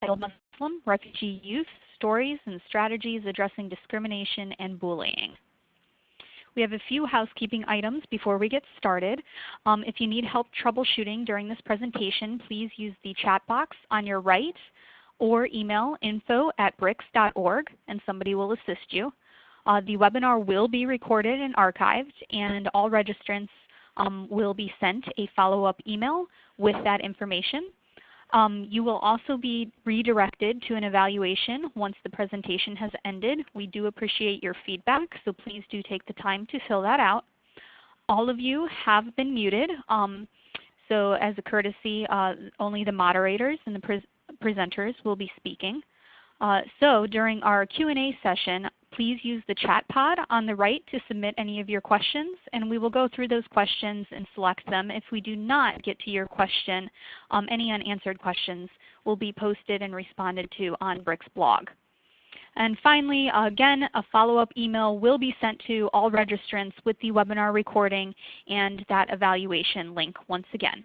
titled Muslim Refugee Youth, Stories and Strategies Addressing Discrimination and Bullying. We have a few housekeeping items before we get started. If you need help troubleshooting during this presentation, please use the chat box on your right or email info@brycs.org and somebody will assist you. The webinar will be recorded and archived, and all registrants will be sent a follow-up email with that information. You will also be redirected to an evaluation once the presentation has ended. We do appreciate your feedback, so please do take the time to fill that out. All of you have been muted, so as a courtesy, only the moderators and the presenters will be speaking. So during our Q&A session, please use the chat pod on the right to submit any of your questions, and we will go through those questions and select them. If we do not get to your question, any unanswered questions will be posted and responded to on BRYCS blog. And finally, again, a follow-up email will be sent to all registrants with the webinar recording and that evaluation link once again.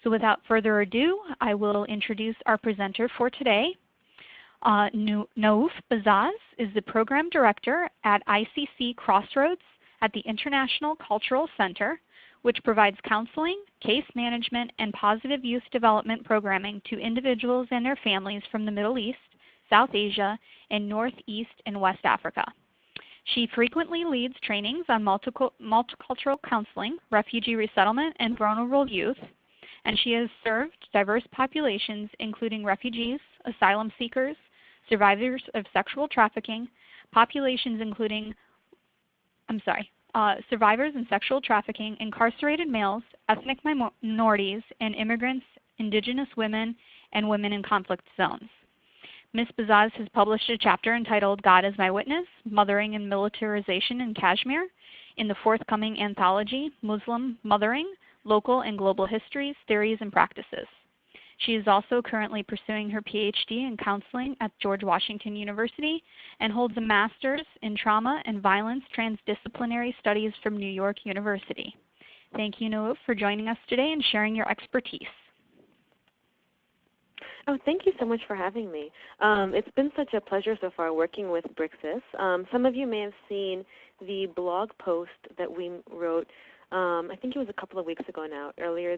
So without further ado, I will introduce our presenter for today. Nouf Bazaz is the Program Director at ICC Crossroads at the International Cultural Center, which provides counseling, case management, and positive youth development programming to individuals and their families from the Middle East, South Asia, and Northeast and West Africa. She frequently leads trainings on multicultural counseling, refugee resettlement, and vulnerable youth, and she has served diverse populations including refugees, asylum seekers, survivors of sexual trafficking, populations including, survivors in sexual trafficking, incarcerated males, ethnic minorities, and immigrants, indigenous women, and women in conflict zones. Ms. Bazaz has published a chapter entitled God is My Witness, Mothering and Militarization in Kashmir in the forthcoming anthology, Muslim Mothering, Local and Global Histories, Theories, and Practices. She is also currently pursuing her PhD in counseling at George Washington University and holds a master's in trauma and violence transdisciplinary studies from New York University. Thank you, Nouf, for joining us today and sharing your expertise. Oh, thank you so much for having me. It's been such a pleasure so far working with BRYCS. Some of you may have seen the blog post that we wrote, I think it was a couple of weeks ago now, earlier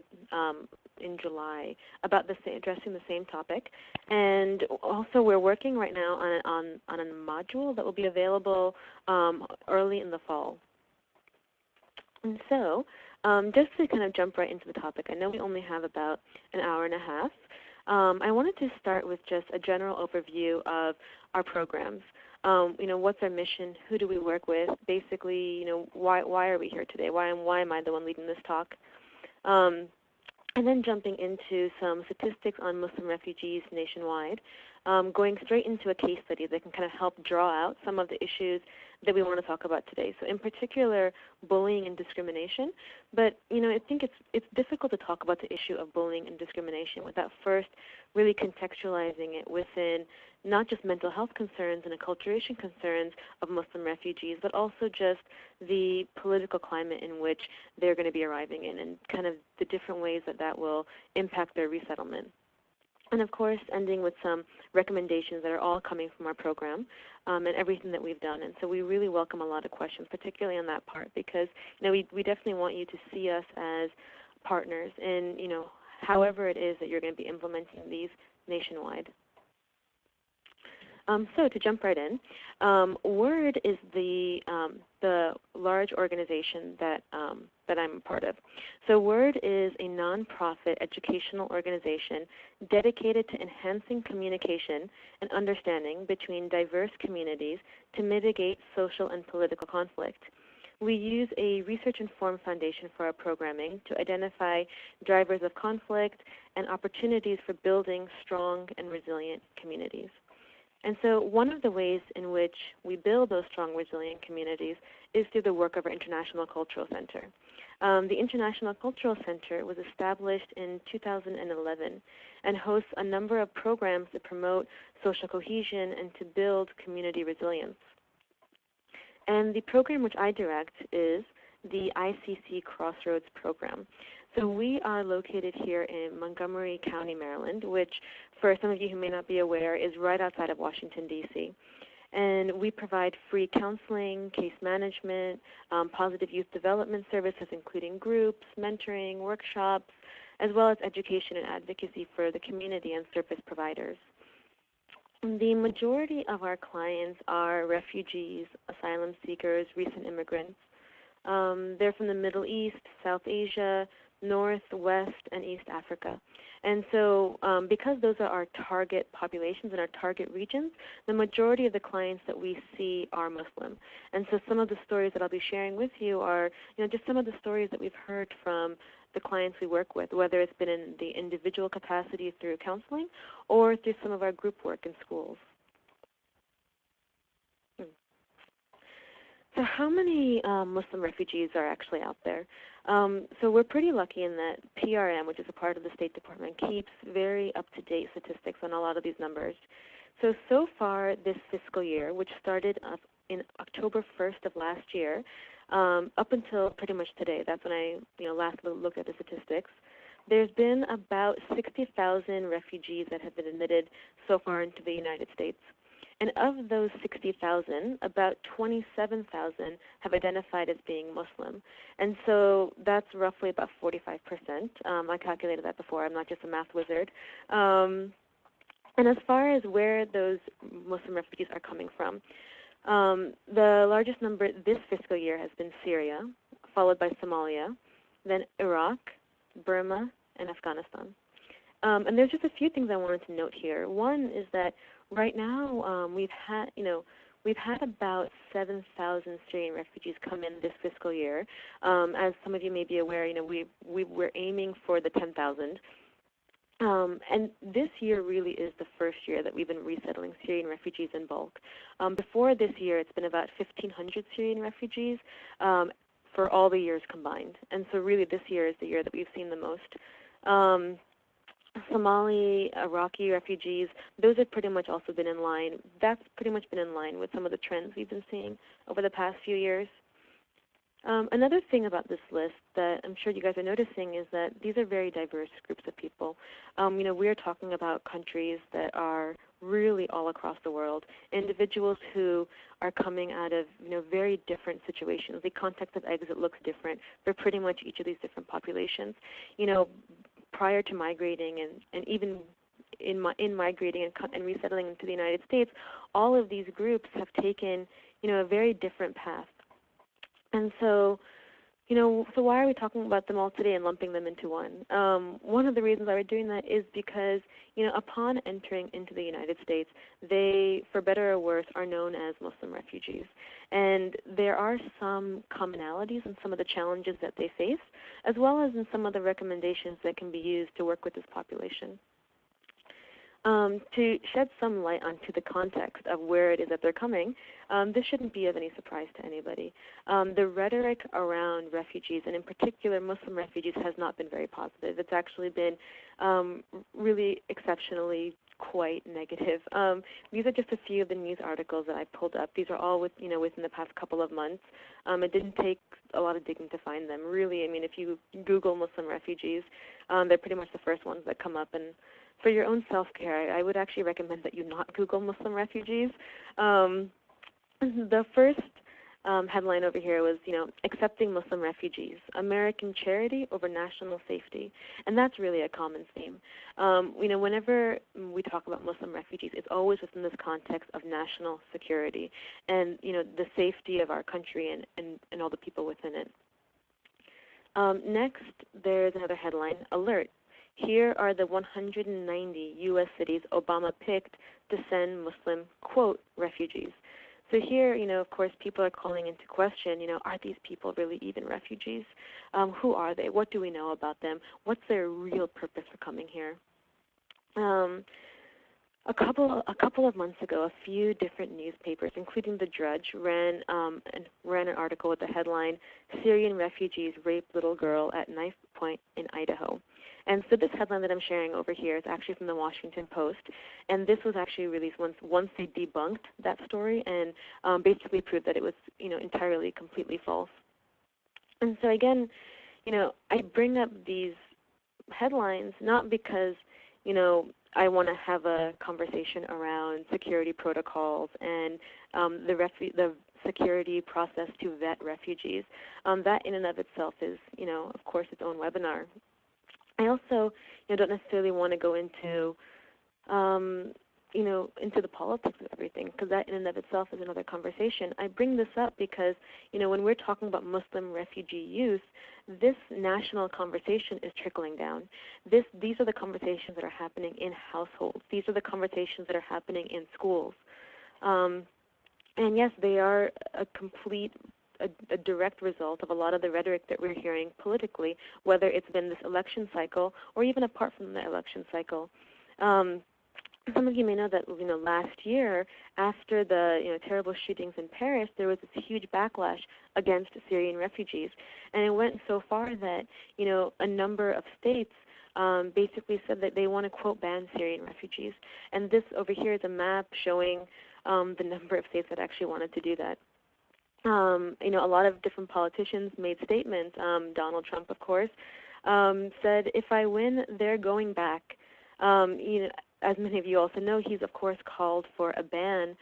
in July, about addressing the same topic. And also we're working right now on a module that will be available early in the fall. And so just to kind of jump right into the topic, I know we only have about an hour and a half. I wanted to start with just a general overview of our programs. What's our mission? Who do we work with? Basically, why are we here today? Why am I the one leading this talk? And then jumping into some statistics on Muslim refugees nationwide, going straight into a case study that can kind of help draw out some of the issues that we want to talk about today. So in particular, bullying and discrimination. But, I think it's difficult to talk about the issue of bullying and discrimination without first really contextualizing it within not just mental health concerns and acculturation concerns of Muslim refugees, but also just the political climate in which they're going to be arriving in and kind of the different ways that will impact their resettlement. And of course, ending with some recommendations that are all coming from our program and everything that we've done. And so we really welcome a lot of questions, particularly on that part, because we definitely want you to see us as partners in however it is that you're going to be implementing these nationwide. So to jump right in, WORD is the large organization that I'm a part of. So WORD is a nonprofit educational organization dedicated to enhancing communication and understanding between diverse communities to mitigate social and political conflict. We use a research-informed foundation for our programming to identify drivers of conflict and opportunities for building strong and resilient communities. And so one of the ways in which we build those strong, resilient communities is through the work of our International Cultural Center. The International Cultural Center was established in 2011 and hosts a number of programs to promote social cohesion and to build community resilience. And the program which I direct is the ICC Crossroads Program. So we are located here in Montgomery County, Maryland, which for some of you who may not be aware is right outside of Washington, D.C. And we provide free counseling, case management, positive youth development services, including groups, mentoring, workshops, as well as education and advocacy for the community and service providers. The majority of our clients are refugees, asylum seekers, recent immigrants. They're from the Middle East, South Asia, North, West, and East Africa. And so because those are our target populations and our target regions, the majority of the clients that we see are Muslim. And so some of the stories that I'll be sharing with you are, just some of the stories that we've heard from the clients we work with, whether it's been in the individual capacity through counseling or through some of our group work in schools. So how many Muslim refugees are actually out there? So we're pretty lucky in that PRM, which is a part of the State Department, keeps very up-to-date statistics on a lot of these numbers. So far this fiscal year, which started up in October 1st of last year, up until pretty much today, that's when I last looked at the statistics, there's been about 60,000 refugees that have been admitted so far into the United States. And of those 60,000, about 27,000 have identified as being Muslim. And so that's roughly about 45%. I calculated that before. I'm not just a math wizard. And as far as where those Muslim refugees are coming from, the largest number this fiscal year has been Syria, followed by Somalia, then Iraq, Burma, and Afghanistan. And there's just a few things I wanted to note here. One is that right now we've had about 7,000 Syrian refugees come in this fiscal year. As some of you may be aware, we're aiming for the 10,000. And this year really is the first year that we've been resettling Syrian refugees in bulk. Before this year, it's been about 1,500 Syrian refugees for all the years combined. And so really this year is the year that we've seen the most. Somali, Iraqi refugees, those have pretty much also been in line. That's pretty much been in line with some of the trends we've been seeing over the past few years. Another thing about this list that I'm sure you guys are noticing is that these are very diverse groups of people. We're talking about countries that are really all across the world, individuals who are coming out of very different situations. The context of exit looks different for pretty much each of these different populations. Prior to migrating and even in migrating and resettling into the United States, all of these groups have taken a very different path. And so, so why are we talking about them all today and lumping them into one? One of the reasons why we're doing that is because, upon entering into the United States, they, for better or worse, are known as Muslim refugees. And there are some commonalities in some of the challenges that they face, as well as in some of the recommendations that can be used to work with this population. To shed some light onto the context of where it is that they're coming, this shouldn't be of any surprise to anybody. The rhetoric around refugees, and in particular Muslim refugees, has not been very positive. It's actually been really exceptionally quite negative. These are just a few of the news articles that I pulled up. These are all within the past couple of months. It didn't take a lot of digging to find them. Really, if you Google Muslim refugees, they're pretty much the first ones that come up. And for your own self-care, I would actually recommend that you not Google Muslim refugees. The first headline over here was, accepting Muslim refugees, American charity over national safety. And that's really a common theme. Whenever we talk about Muslim refugees, it's always within this context of national security and, the safety of our country and all the people within it. Next, there's another headline, alert. Here are the 190 U.S. cities Obama picked to send Muslim, quote, refugees. So here, of course, people are calling into question, are these people really even refugees? Who are they? What do we know about them? What's their real purpose for coming here? A couple of months ago, a few different newspapers, including The Drudge, ran an article with the headline, Syrian refugees rape little girl at knife point in Idaho. And so this headline that I'm sharing over here is actually from the Washington Post, and this was actually released once they debunked that story and basically proved that it was, entirely, completely false. And so again, I bring up these headlines not because, I want to have a conversation around security protocols and the security process to vet refugees. That in and of itself is, of course, its own webinar. I also, don't necessarily want to go into, into the politics of everything, because that in and of itself is another conversation. I bring this up because, when we're talking about Muslim refugee youth, this national conversation is trickling down. These are the conversations that are happening in households. These are the conversations that are happening in schools. And yes, they are a direct result of a lot of the rhetoric that we're hearing politically, whether it's been this election cycle or even apart from the election cycle. Some of you may know that last year, after the terrible shootings in Paris, there was this huge backlash against Syrian refugees, and it went so far that a number of states basically said that they want to quote ban Syrian refugees. And this over here is a map showing the number of states that actually wanted to do that. A lot of different politicians made statements. Donald Trump, of course, said, "If I win, they're going back." As many of you also know, he's of course called for a ban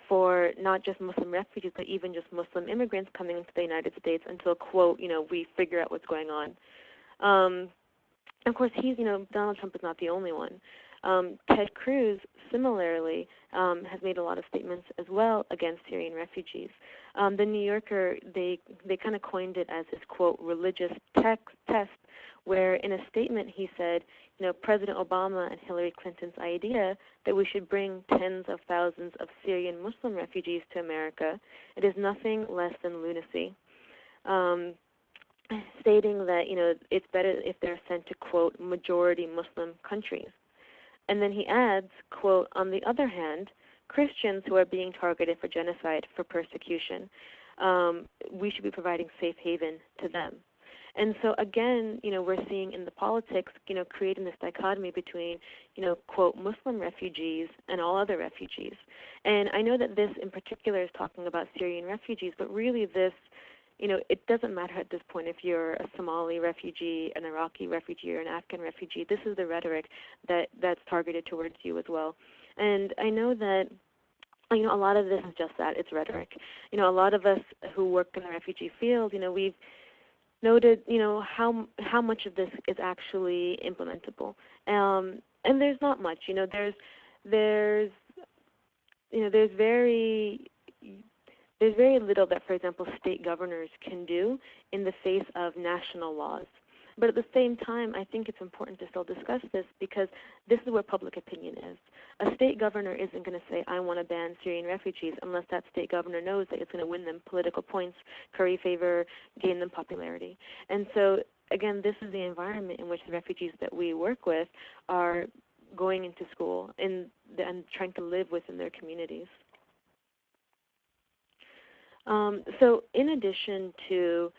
for not just Muslim refugees, but even just Muslim immigrants coming into the United States until, quote, we figure out what's going on. Of course, Donald Trump is not the only one. Ted Cruz, similarly, has made a lot of statements as well against Syrian refugees. The New Yorker, they kind of coined it as this, quote, religious test, where in a statement he said, President Obama and Hillary Clinton's idea that we should bring tens of thousands of Syrian Muslim refugees to America, it is nothing less than lunacy. Stating that, it's better if they're sent to, quote, majority Muslim countries. And then he adds, quote, on the other hand, Christians who are being targeted for genocide, for persecution, we should be providing safe haven to them. And so again, we're seeing in the politics, creating this dichotomy between, quote, Muslim refugees and all other refugees. And I know that this in particular is talking about Syrian refugees, but really this, it doesn't matter at this point if you're a Somali refugee, an Iraqi refugee, or an Afghan refugee. This is the rhetoric that's targeted towards you as well. And I know that a lot of this is just that, it's rhetoric. A lot of us who work in the refugee field, we've noted, how much of this is actually implementable. And there's not much. There's very little that, for example, state governors can do in the face of national laws. But at the same time, I think it's important to still discuss this because this is where public opinion is. A state governor isn't going to say, I want to ban Syrian refugees unless that state governor knows that it's going to win them political points, curry favor, gain them popularity. And so, again, this is the environment in which the refugees that we work with are going into school and trying to live within their communities. So in addition to,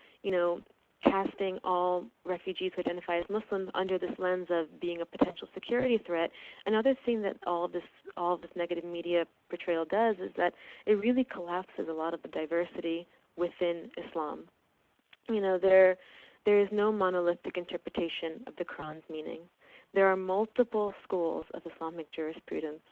casting all refugees who identify as Muslims under this lens of being a potential security threat, another thing that all of this negative media portrayal does is that it really collapses a lot of the diversity within Islam. There is no monolithic interpretation of the Quran's meaning. There are multiple schools of Islamic jurisprudence.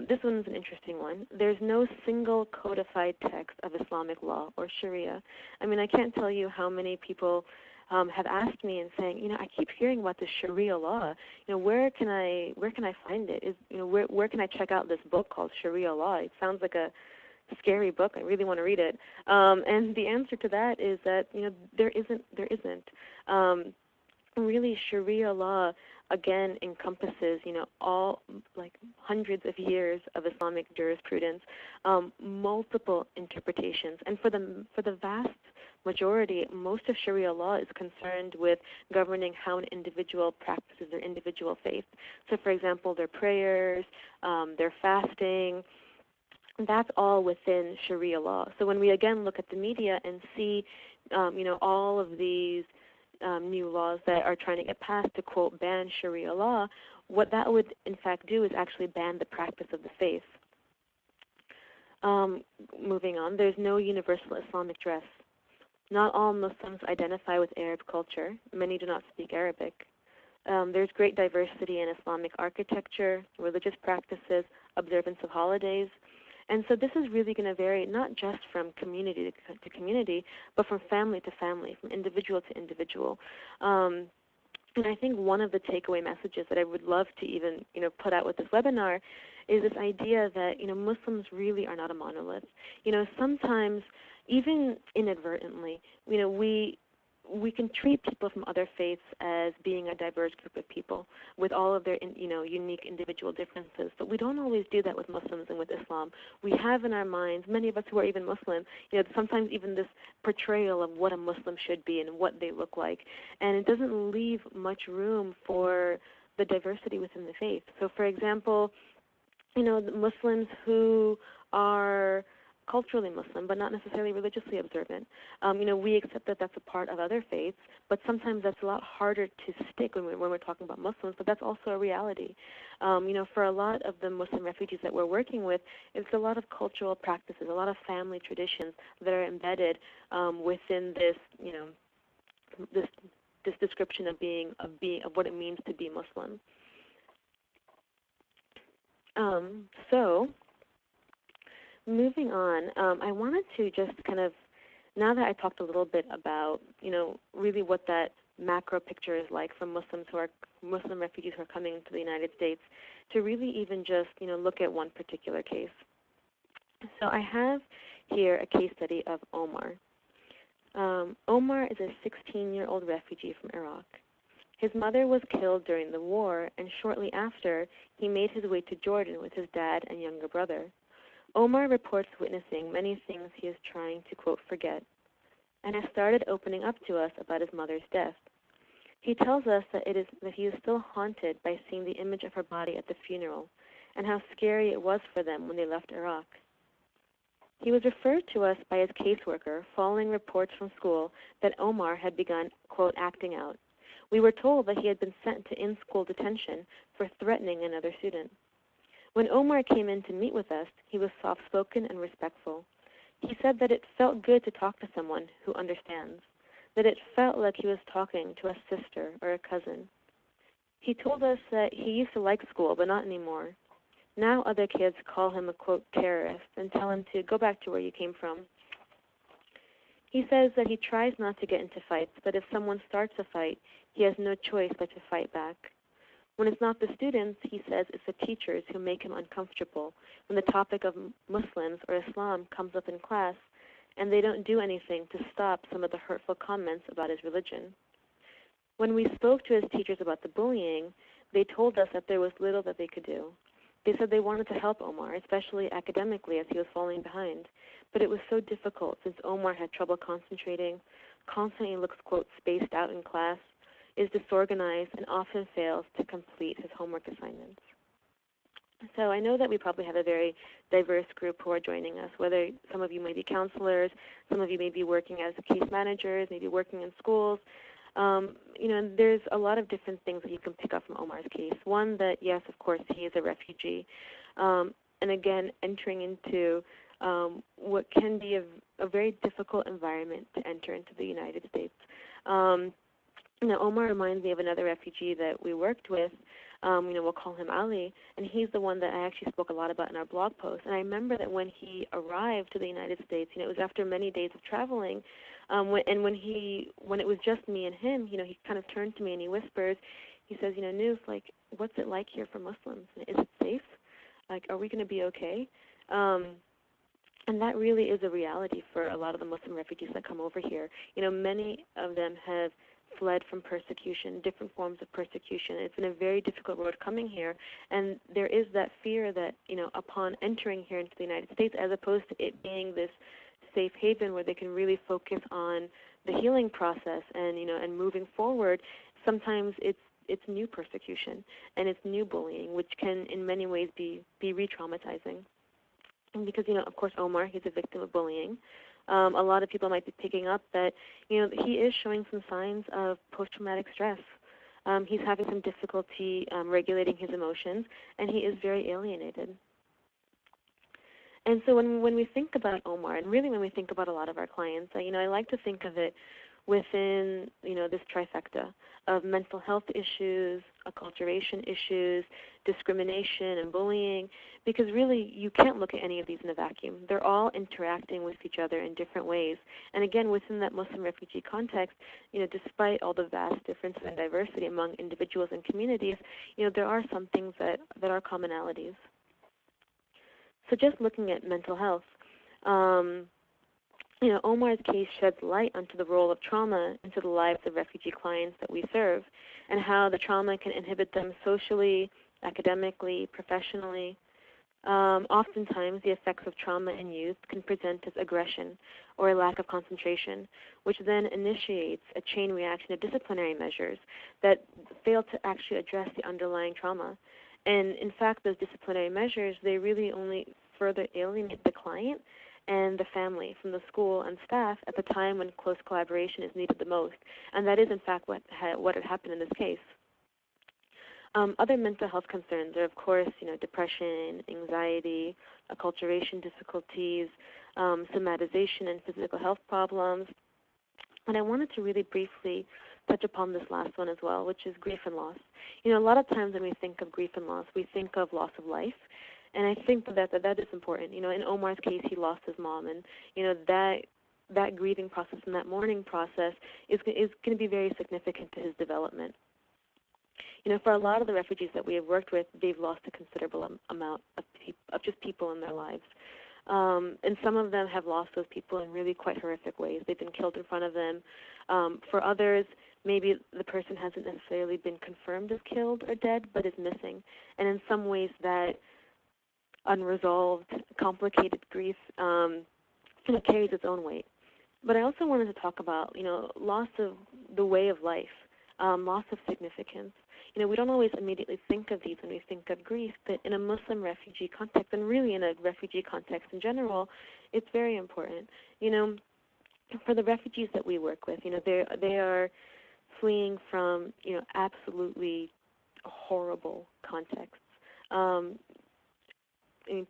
This one's an interesting one. There's no single codified text of Islamic law or Sharia. I can't tell you how many people have asked me and saying, I keep hearing about the Sharia law. Where can I find it? Where can I check out this book called Sharia law? It sounds like a scary book. I really want to read it. And the answer to that is that there isn't. Really, Sharia law again encompasses all hundreds of years of Islamic jurisprudence, multiple interpretations, and for the vast majority, most of Sharia law is concerned with governing how an individual practices their individual faith. So, for example, their prayers, their fasting. That's all within Sharia law. So when we again look at the media and see, all of these new laws that are trying to get passed to, quote, ban Sharia law, what that would in fact do is actually ban the practice of the faith. Moving on, there's no universal Islamic dress. Not all Muslims identify with Arab culture. Many do not speak Arabic. There's great diversity in Islamic architecture, religious practices, observance of holidays. And so this is really going to vary not just from community to community, but from family to family, from individual to individual. And I think one of the takeaway messages that I would love to even, put out with this webinar is this idea that, Muslims really are not a monolith. Sometimes, even inadvertently, we can treat people from other faiths as being a diverse group of people with all of their, unique individual differences. But we don't always do that with Muslims and with Islam. We have in our minds, many of us who are even Muslim, sometimes even this portrayal of what a Muslim should be and what they look like. And it doesn't leave much room for the diversity within the faith. So, for example, the Muslims who are culturally Muslim, but not necessarily religiously observant. We accept that that's a part of other faiths, but sometimes that's a lot harder to stick when we're talking about Muslims, but that's also a reality. For a lot of the Muslim refugees that we're working with, it's a lot of cultural practices, a lot of family traditions that are embedded within this, this description of what it means to be Muslim. So, moving on, I wanted to just kind of, now that I talked a little bit about, really what that macro picture is like for Muslim refugees who are coming to the United States, to really even just, look at one particular case. So I have here a case study of Omar. Omar is a 16-year-old refugee from Iraq. His mother was killed during the war, and shortly after, he made his way to Jordan with his dad and younger brother. Omar reports witnessing many things he is trying to, quote, forget, and has started opening up to us about his mother's death. He tells us that he is still haunted by seeing the image of her body at the funeral, and how scary it was for them when they left Iraq. He was referred to us by his caseworker following reports from school that Omar had begun, quote, acting out. We were told that he had been sent to in-school detention for threatening another student. When Omar came in to meet with us, he was soft-spoken and respectful. He said that it felt good to talk to someone who understands, that it felt like he was talking to a sister or a cousin. He told us that he used to like school, but not anymore. Now other kids call him a, quote, terrorist and tell him to go back to where you came from. He says that he tries not to get into fights, but if someone starts a fight, he has no choice but to fight back. When it's not the students, he says it's the teachers who make him uncomfortable when the topic of Muslims or Islam comes up in class, and they don't do anything to stop some of the hurtful comments about his religion. When we spoke to his teachers about the bullying, they told us that there was little that they could do. They said they wanted to help Omar, especially academically as he was falling behind, but it was so difficult since Omar had trouble concentrating, constantly looks, quote, spaced out in class, is disorganized, and often fails to complete his homework assignments. So I know that we probably have a very diverse group who are joining us, whether some of you may be counselors, some of you may be working as case managers, maybe working in schools. And there's a lot of different things that you can pick up from Omar's case. One, that yes, of course, he is a refugee. And again, entering into what can be a very difficult environment to enter into the United States. Omar reminds me of another refugee that we worked with. We'll call him Ali, and he's the one that I actually spoke a lot about in our blog post. And I remember that when he arrived to the United States, it was after many days of traveling, when it was just me and him, he kind of turned to me and he whispers, he says, Nuz, like, what's it like here for Muslims? Is it safe? Like, are we going to be okay? And that really is a reality for a lot of the Muslim refugees that come over here. Many of them have fled from persecution, different forms of persecution. It's been a very difficult road coming here, and there is that fear that, upon entering here into the United States, as opposed to it being this safe haven where they can really focus on the healing process and moving forward, sometimes it's new persecution and it's new bullying, which can in many ways be re-traumatizing. And because, of course, Omar, he's a victim of bullying. A lot of people might be picking up that, he is showing some signs of post-traumatic stress. He's having some difficulty regulating his emotions, and he is very alienated. And so when we think about Omar, and really when we think about a lot of our clients, I like to think of it within, this trifecta of mental health issues, acculturation issues, discrimination and bullying, because really you can't look at any of these in a vacuum. They're all interacting with each other in different ways. And again, within that Muslim refugee context, despite all the vast differences and diversity among individuals and communities, there are some things that are commonalities. So just looking at mental health, Omar's case sheds light onto the role of trauma into the lives of refugee clients that we serve, and how the trauma can inhibit them socially, academically, professionally. Oftentimes, the effects of trauma in youth can present as aggression or a lack of concentration, which then initiates a chain reaction of disciplinary measures that fail to actually address the underlying trauma. And in fact, those disciplinary measures, they really only further alienate the client and the family from the school and staff at the time when close collaboration is needed the most. And that is, in fact, what had happened in this case. Other mental health concerns are, of course, depression, anxiety, acculturation difficulties, somatization and physical health problems. And I wanted to really briefly touch upon this last one as well, which is grief and loss. A lot of times when we think of grief and loss, we think of loss of life. And I think that is important. In Omar's case, he lost his mom, and that grieving process and that mourning process is going to be very significant to his development. For a lot of the refugees that we have worked with, they've lost a considerable amount of just people in their lives. And some of them have lost those people in really quite horrific ways. They've been killed in front of them. For others, maybe the person hasn't necessarily been confirmed as killed or dead, but is missing. And in some ways that unresolved, complicated grief carries its own weight. But I also wanted to talk about, loss of the way of life, loss of significance. We don't always immediately think of these when we think of grief, but in a Muslim refugee context, and really in a refugee context in general, it's very important. For the refugees that we work with, they are fleeing from, absolutely horrible contexts.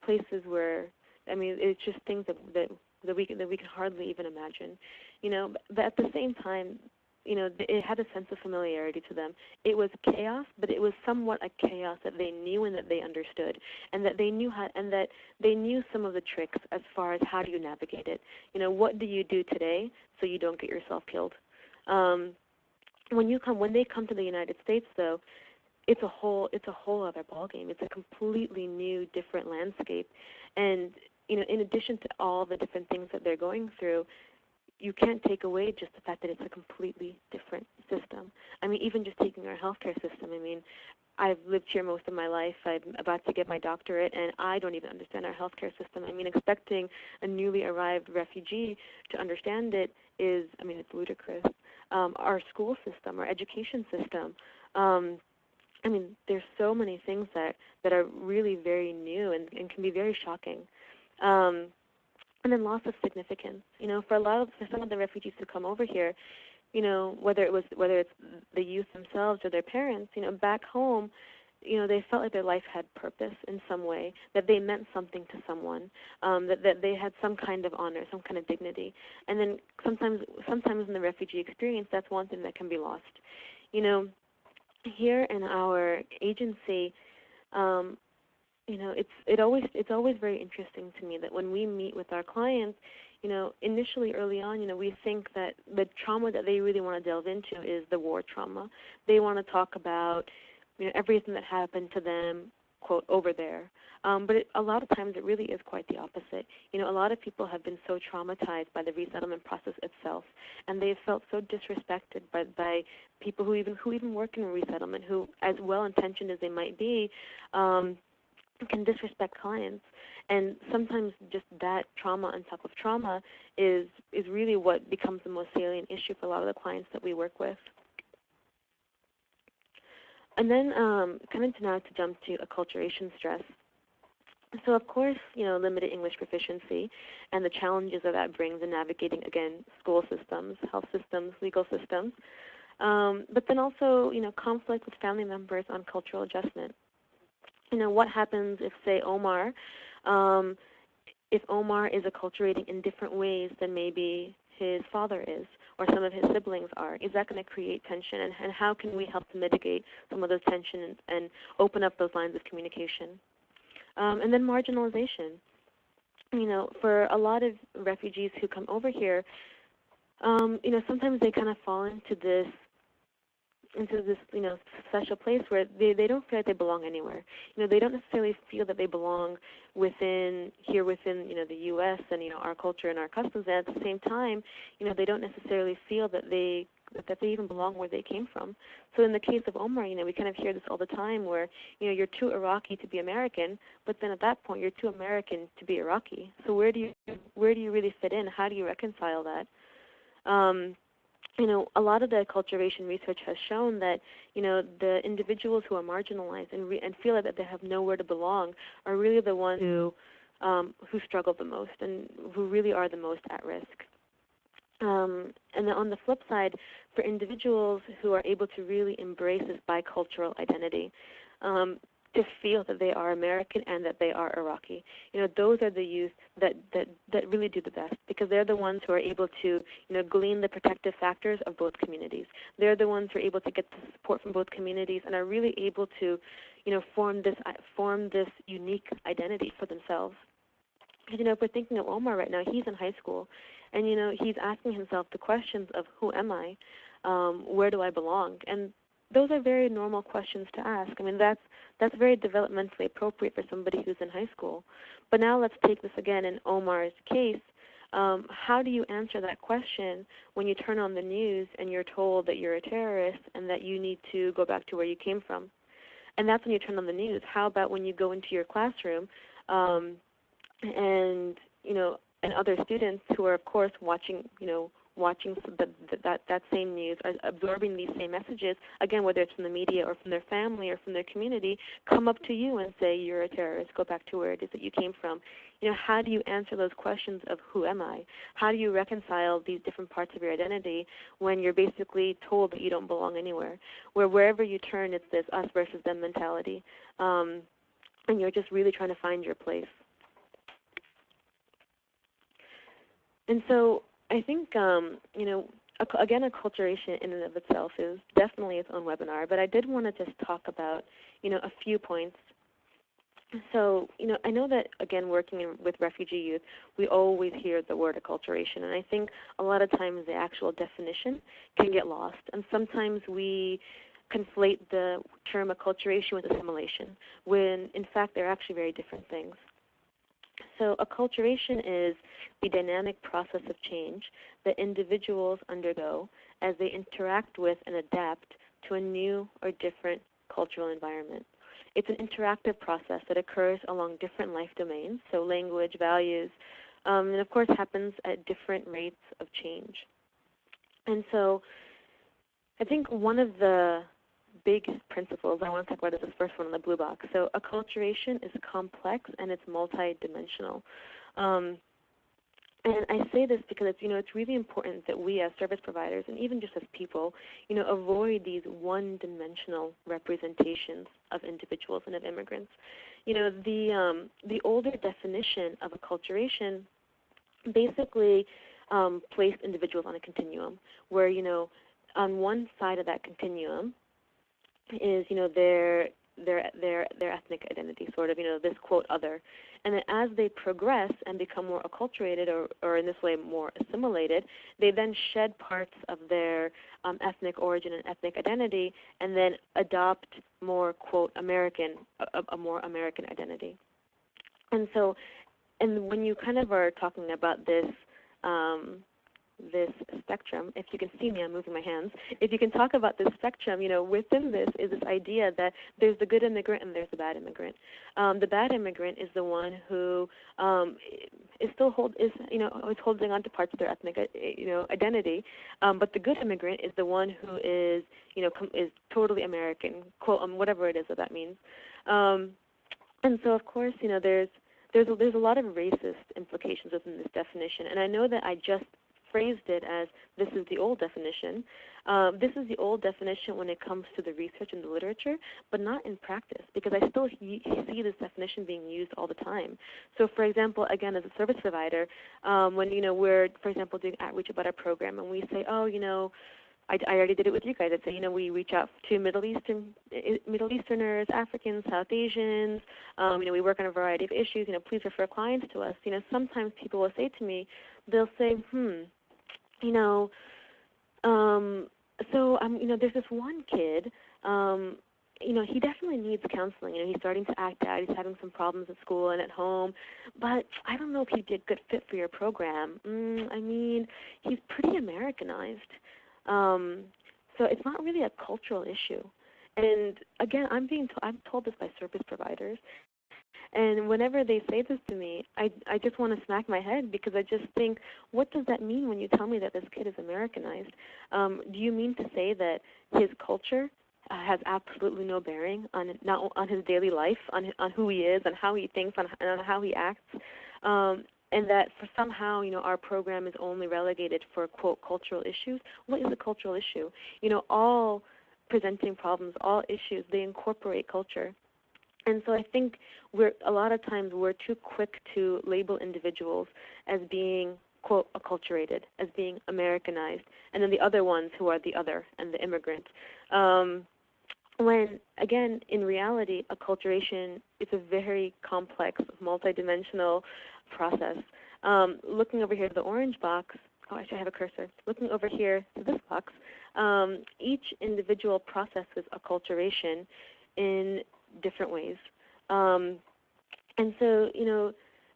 Places where, it's just things that we can hardly even imagine, But at the same time, it had a sense of familiarity to them. It was chaos, but it was somewhat a chaos that they knew and that they understood, and that they knew some of the tricks as far as how do you navigate it. What do you do today so you don't get yourself killed? When they come to the United States, though, it's a whole other ballgame. It's a completely new, different landscape, and in addition to all the different things that they're going through, you can't take away just the fact that it's a completely different system. Even just taking our healthcare system. I've lived here most of my life. I'm about to get my doctorate, and I don't even understand our healthcare system. Expecting a newly arrived refugee to understand it is, it's ludicrous. Our school system, our education system. There's so many things that are really very new and can be very shocking. And then loss of significance. For some of the refugees who come over here, whether it's the youth themselves or their parents, back home, they felt like their life had purpose in some way, that they meant something to someone, that they had some kind of honor, some kind of dignity. And then sometimes in the refugee experience, that's one thing that can be lost. Here in our agency, it's always very interesting to me that when we meet with our clients, initially early on, we think that the trauma that they really want to delve into is the war trauma. They want to talk about, everything that happened to them, quote, over there. But a lot of times it really is quite the opposite. A lot of people have been so traumatized by the resettlement process itself, and they've felt so disrespected by people who even work in resettlement, who, as well-intentioned as they might be, can disrespect clients. And sometimes just that trauma on top of trauma is really what becomes the most salient issue for a lot of the clients that we work with. And then now to jump to acculturation stress. So, of course, limited English proficiency and the challenges that brings in navigating, again, school systems, health systems, legal systems. But then also, conflict with family members on cultural adjustment. What happens if, say, Omar if Omar is acculturating in different ways than maybe his father is or some of his siblings are? Is that going to create tension? And how can we help to mitigate some of those tensions and open up those lines of communication? And then marginalization. For a lot of refugees who come over here, sometimes they kind of fall into this, special place where they don't feel like they belong anywhere. They don't necessarily feel that they belong within the U.S. and, our culture and our customs. And at the same time, they don't necessarily feel that they even belong where they came from. So in the case of Omar, we kind of hear this all the time where, you're too Iraqi to be American, but then at that point you're too American to be Iraqi. So where do you really fit in? How do you reconcile that? A lot of the acculturation research has shown that, the individuals who are marginalized and feel that they have nowhere to belong are really the ones who struggle the most and who really are the most at risk. And then on the flip side, for individuals who are able to really embrace this bicultural identity, to feel that they are American and that they are Iraqi. Those are the youth that really do the best, because they're the ones who are able to, glean the protective factors of both communities. They're the ones who are able to get the support from both communities and are really able to, form this unique identity for themselves. And, if we're thinking of Omar right now, he's in high school, and, he's asking himself the questions of who am I, where do I belong, and those are very normal questions to ask. I mean, that's very developmentally appropriate for somebody who's in high school. But now let's take this again in Omar's case. How do you answer that question when you turn on the news and you're told that you're a terrorist and that you need to go back to where you came from? And that's when you turn on the news. How about when you go into your classroom and other students who are, of course, watching that same news, are absorbing these same messages, again, whether it's from the media or from their family or from their community, come up to you and say, you're a terrorist, go back to where it is that you came from. How do you answer those questions of who am I? How do you reconcile these different parts of your identity when you're basically told that you don't belong anywhere, where wherever you turn, it's this us versus them mentality, and you're just really trying to find your place. And so I think, again, acculturation in and of itself is definitely its own webinar, but I did want to just talk about, a few points. So, I know that, again, working with refugee youth, we always hear the word acculturation, and I think a lot of times the actual definition can get lost, and sometimes we conflate the term acculturation with assimilation, when, in fact, they're actually very different things. So acculturation is the dynamic process of change that individuals undergo as they interact with and adapt to a new or different cultural environment. It's an interactive process that occurs along different life domains, so language, values, and of course happens at different rates of change. And so I think one of the big principles I want to talk about is this first one in the blue box. So acculturation is complex and it's multidimensional. And I say this because it's really important that we as service providers and even just as people, avoid these one-dimensional representations of individuals and of immigrants. The older definition of acculturation basically placed individuals on a continuum, where on one side of that continuum is their ethnic identity, sort of this quote other, and then as they progress and become more acculturated or in this way more assimilated, they then shed parts of their ethnic origin and ethnic identity and then adopt more quote American, a more American identity. And so, and when you kind of are talking about this spectrum, if you can see me, I'm moving my hands. If you can talk about this spectrum, within this is this idea that there's the good immigrant and there's the bad immigrant. The bad immigrant is the one who is holding on to parts of their ethnic, identity. But the good immigrant is the one who is, is totally American, quote, whatever it is that means. And so, of course, there's a lot of racist implications within this definition. And I know that I just phrased it as this is the old definition. This is the old definition when it comes to the research and the literature, but not in practice, because I still see this definition being used all the time. So, for example, again, as a service provider, when we're, for example, doing outreach about our program, and we say, oh, I already did it with you guys. I'd say, we reach out to Middle Easterners, Africans, South Asians. We work on a variety of issues. Please refer clients to us. Sometimes people will say to me, they'll say, there's this one kid. He definitely needs counseling. He's starting to act out. He's having some problems at school and at home. But I don't know if he'd be a good fit for your program. He's pretty Americanized. So it's not really a cultural issue. And again, I'm told this by service providers. And whenever they say this to me, I just want to smack my head, because I just think, what does that mean when you tell me that this kid is Americanized? Do you mean to say that his culture has absolutely no bearing on his daily life, on who he is, on how he thinks, on how he acts? And that for somehow, our program is only relegated for, quote, cultural issues? What is a cultural issue? All presenting problems, all issues, they incorporate culture. And so I think a lot of times we're too quick to label individuals as being, quote, acculturated, as being Americanized, and then the other ones who are the other and the immigrant. When, again, in reality, acculturation is a very complex, multidimensional process. Looking over here to the orange box, I should have a cursor. Looking over here to this box, each individual processes acculturation in different ways. And so,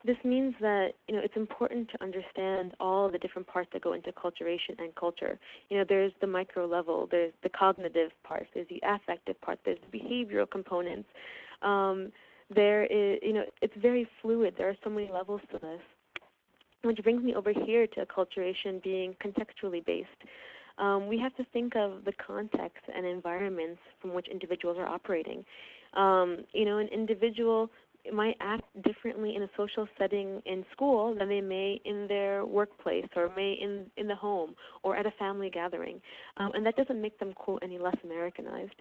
this means that, it's important to understand all the different parts that go into acculturation and culture. There's the micro level, there's the cognitive part, there's the affective part, there's the behavioral components. There is, it's very fluid. There are so many levels to this, which brings me over here to acculturation being contextually based. We have to think of the context and environments from which individuals are operating. An individual might act differently in a social setting in school than they may in their workplace, or may in the home, or at a family gathering. And that doesn't make them, quote, any less Americanized.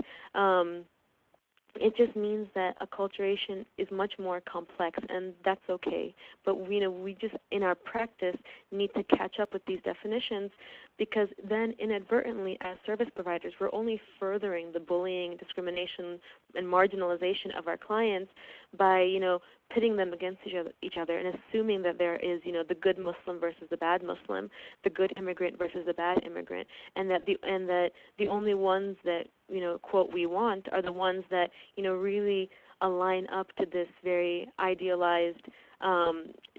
It just means that acculturation is much more complex, and that's okay. But we just, in our practice, need to catch up with these definitions, because then inadvertently, as service providers, we're only furthering the bullying, discrimination, and marginalization of our clients by, pitting them against each other and assuming that there is, the good Muslim versus the bad Muslim, the good immigrant versus the bad immigrant, and that the only ones that, quote, we want are the ones that, really align up to this very idealized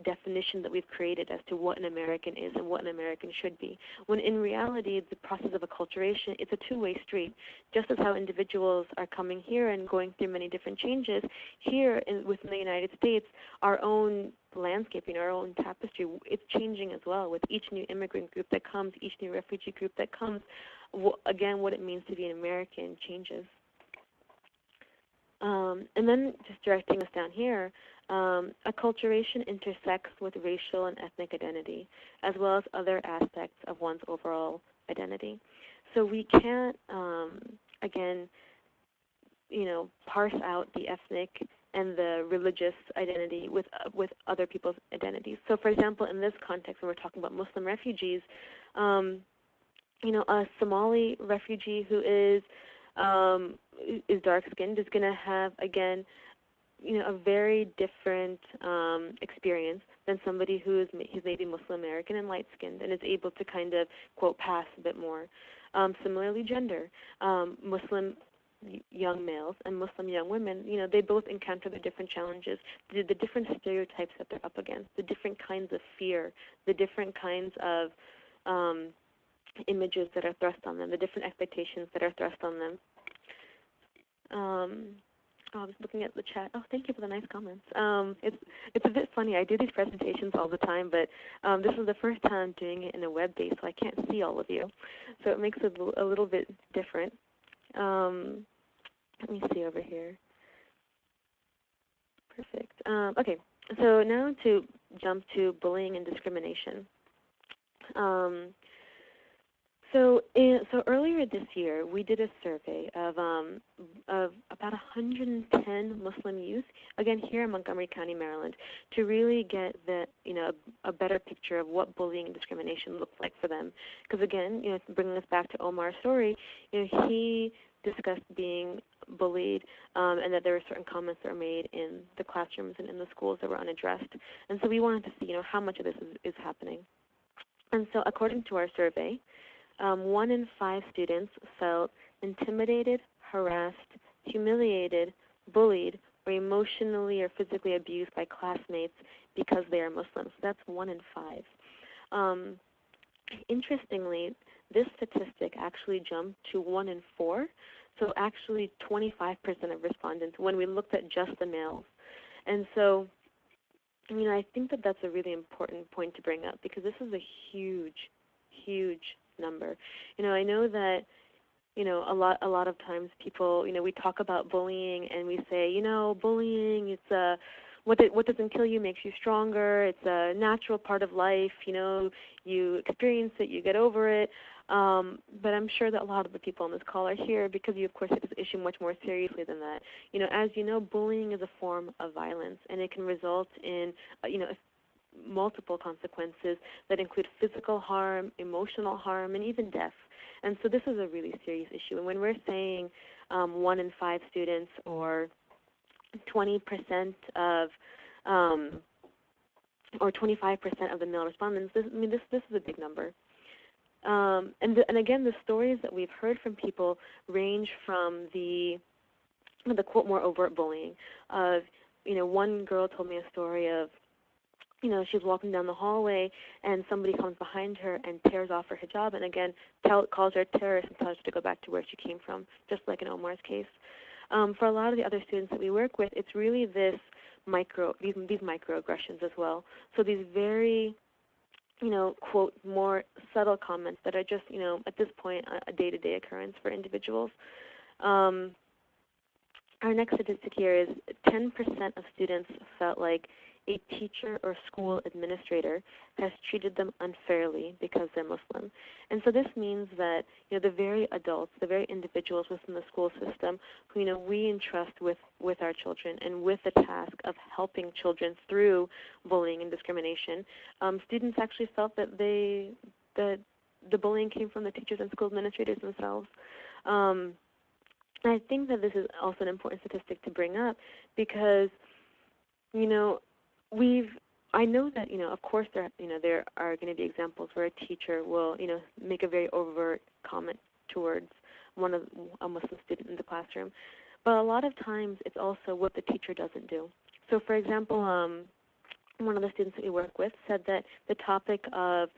definition that we've created as to what an American is and what an American should be. When in reality, the process of acculturation, it's a two-way street. Just as how individuals are coming here and going through many different changes, here within the United States, our own landscaping, our own tapestry, it's changing as well with each new immigrant group that comes, each new refugee group that comes. Again, what it means to be an American changes. And then just directing us down here, acculturation intersects with racial and ethnic identity, as well as other aspects of one's overall identity. So we can't, again, parse out the ethnic and the religious identity with other people's identities. So, for example, in this context, when we're talking about Muslim refugees, a Somali refugee who is dark-skinned is going to have, again, a very different experience than somebody who is maybe Muslim American and light-skinned and is able to kind of, quote, pass a bit more. Similarly, gender. Muslim young males and Muslim young women, they both encounter the different challenges, the different stereotypes that they're up against, the different kinds of fear, the different kinds of images that are thrust on them, the different expectations that are thrust on them. I was looking at the chat. Oh, thank you for the nice comments. It's a bit funny. I do these presentations all the time, but this is the first time doing it in a web base, so I can't see all of you. So it makes it a little bit different. Let me see over here. Perfect. Okay, so now to jump to bullying and discrimination. So earlier this year, we did a survey of about 110 Muslim youth, again here in Montgomery County, Maryland, to really get a better picture of what bullying and discrimination looks like for them. Because again, bringing us back to Omar's story, he discussed being bullied, and that there were certain comments that were made in the classrooms and in the schools that were unaddressed. And so we wanted to see, how much of this is happening. And so according to our survey, 1 in 5 students felt intimidated, harassed, humiliated, bullied, or emotionally or physically abused by classmates because they are Muslims. That's 1 in 5. Interestingly, this statistic actually jumped to 1 in 4, so actually 25% of respondents when we looked at just the males. And so, I think that that's a really important point to bring up because this is a huge, huge number. I know that, a lot of times people, we talk about bullying and we say, bullying, it's what doesn't kill you makes you stronger. It's a natural part of life. You experience it, you get over it. But I'm sure that a lot of the people on this call are here because you, of course, take this issue much more seriously than that. As you know, bullying is a form of violence, and it can result in, multiple consequences that include physical harm, emotional harm, and even death. And so this is a really serious issue. And when we're saying 1 in 5 students or 20% of or 25% of the male respondents, this is a big number. And again, the stories that we've heard from people range from the quote more overt bullying of, one girl told me a story of, she was walking down the hallway and somebody comes behind her and tears off her hijab and again calls her a terrorist and tells her to go back to where she came from, just like in Omar's case. For a lot of the other students that we work with, it's really these microaggressions as well. So these very, quote, more subtle comments that are just, at this point, a day-to-day occurrence for individuals. Our next statistic here is 10% of students felt like a teacher or school administrator has treated them unfairly because they're Muslim. And so this means that, the very adults, the very individuals within the school system who, we entrust with our children and with the task of helping children through bullying and discrimination, students actually felt that the bullying came from the teachers and school administrators themselves. And I think that this is also an important statistic to bring up because, I know that, of course there are going to be examples where a teacher will, make a very overt comment towards a Muslim student in the classroom. But a lot of times it's also what the teacher doesn't do. So, for example, one of the students that we work with said that the topic of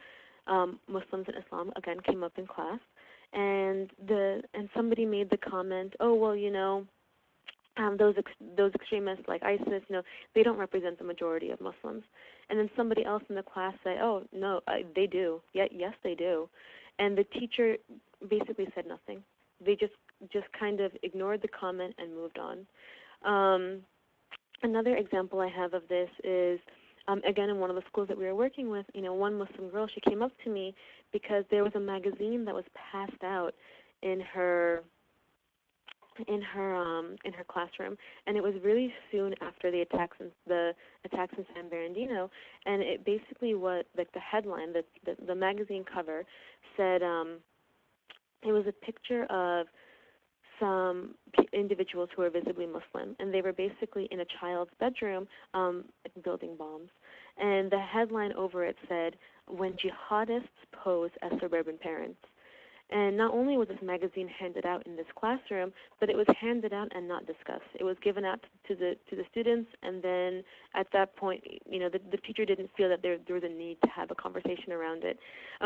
Muslims and Islam, again, came up in class, and somebody made the comment, oh, well, those extremists like ISIS, they don't represent the majority of Muslims. And then somebody else in the class said, oh, no, they do. Yes, they do. And the teacher basically said nothing. They just kind of ignored the comment and moved on. Another example I have of this is, again, in one of the schools that we were working with, one Muslim girl, she came up to me because there was a magazine that was passed out in her classroom, and it was really soon after the attacks in San Bernardino, and it basically was like the headline, the magazine cover said it was a picture of some individuals who were visibly Muslim, and they were basically in a child's bedroom building bombs, and the headline over it said, "When jihadists pose as suburban parents." And not only was this magazine handed out in this classroom, but it was handed out and not discussed. It was given out to the students, and then at that point, the teacher didn't feel that there was a need to have a conversation around it,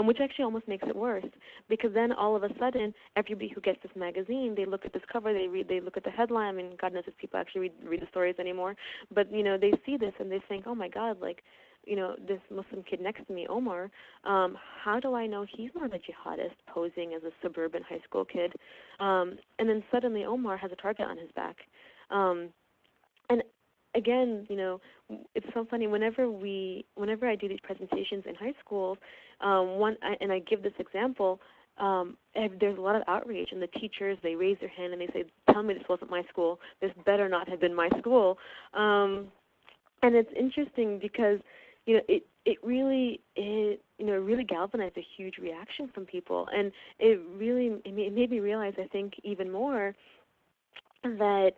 which actually almost makes it worse, because then all of a sudden, everybody who gets this magazine, they look at this cover, they look at the headline. I mean, God knows if people actually read the stories anymore, but they see this and they think, oh my God, like, this Muslim kid next to me, Omar, how do I know he's not a jihadist posing as a suburban high school kid? And then suddenly Omar has a target on his back. And again, it's so funny. Whenever I do these presentations in high schools, and I give this example, there's a lot of outrage, and the teachers, they raise their hand and they say, "Tell me this wasn't my school. This better not have been my school." And it's interesting because it really galvanized a huge reaction from people, and it made me realize, I think, even more that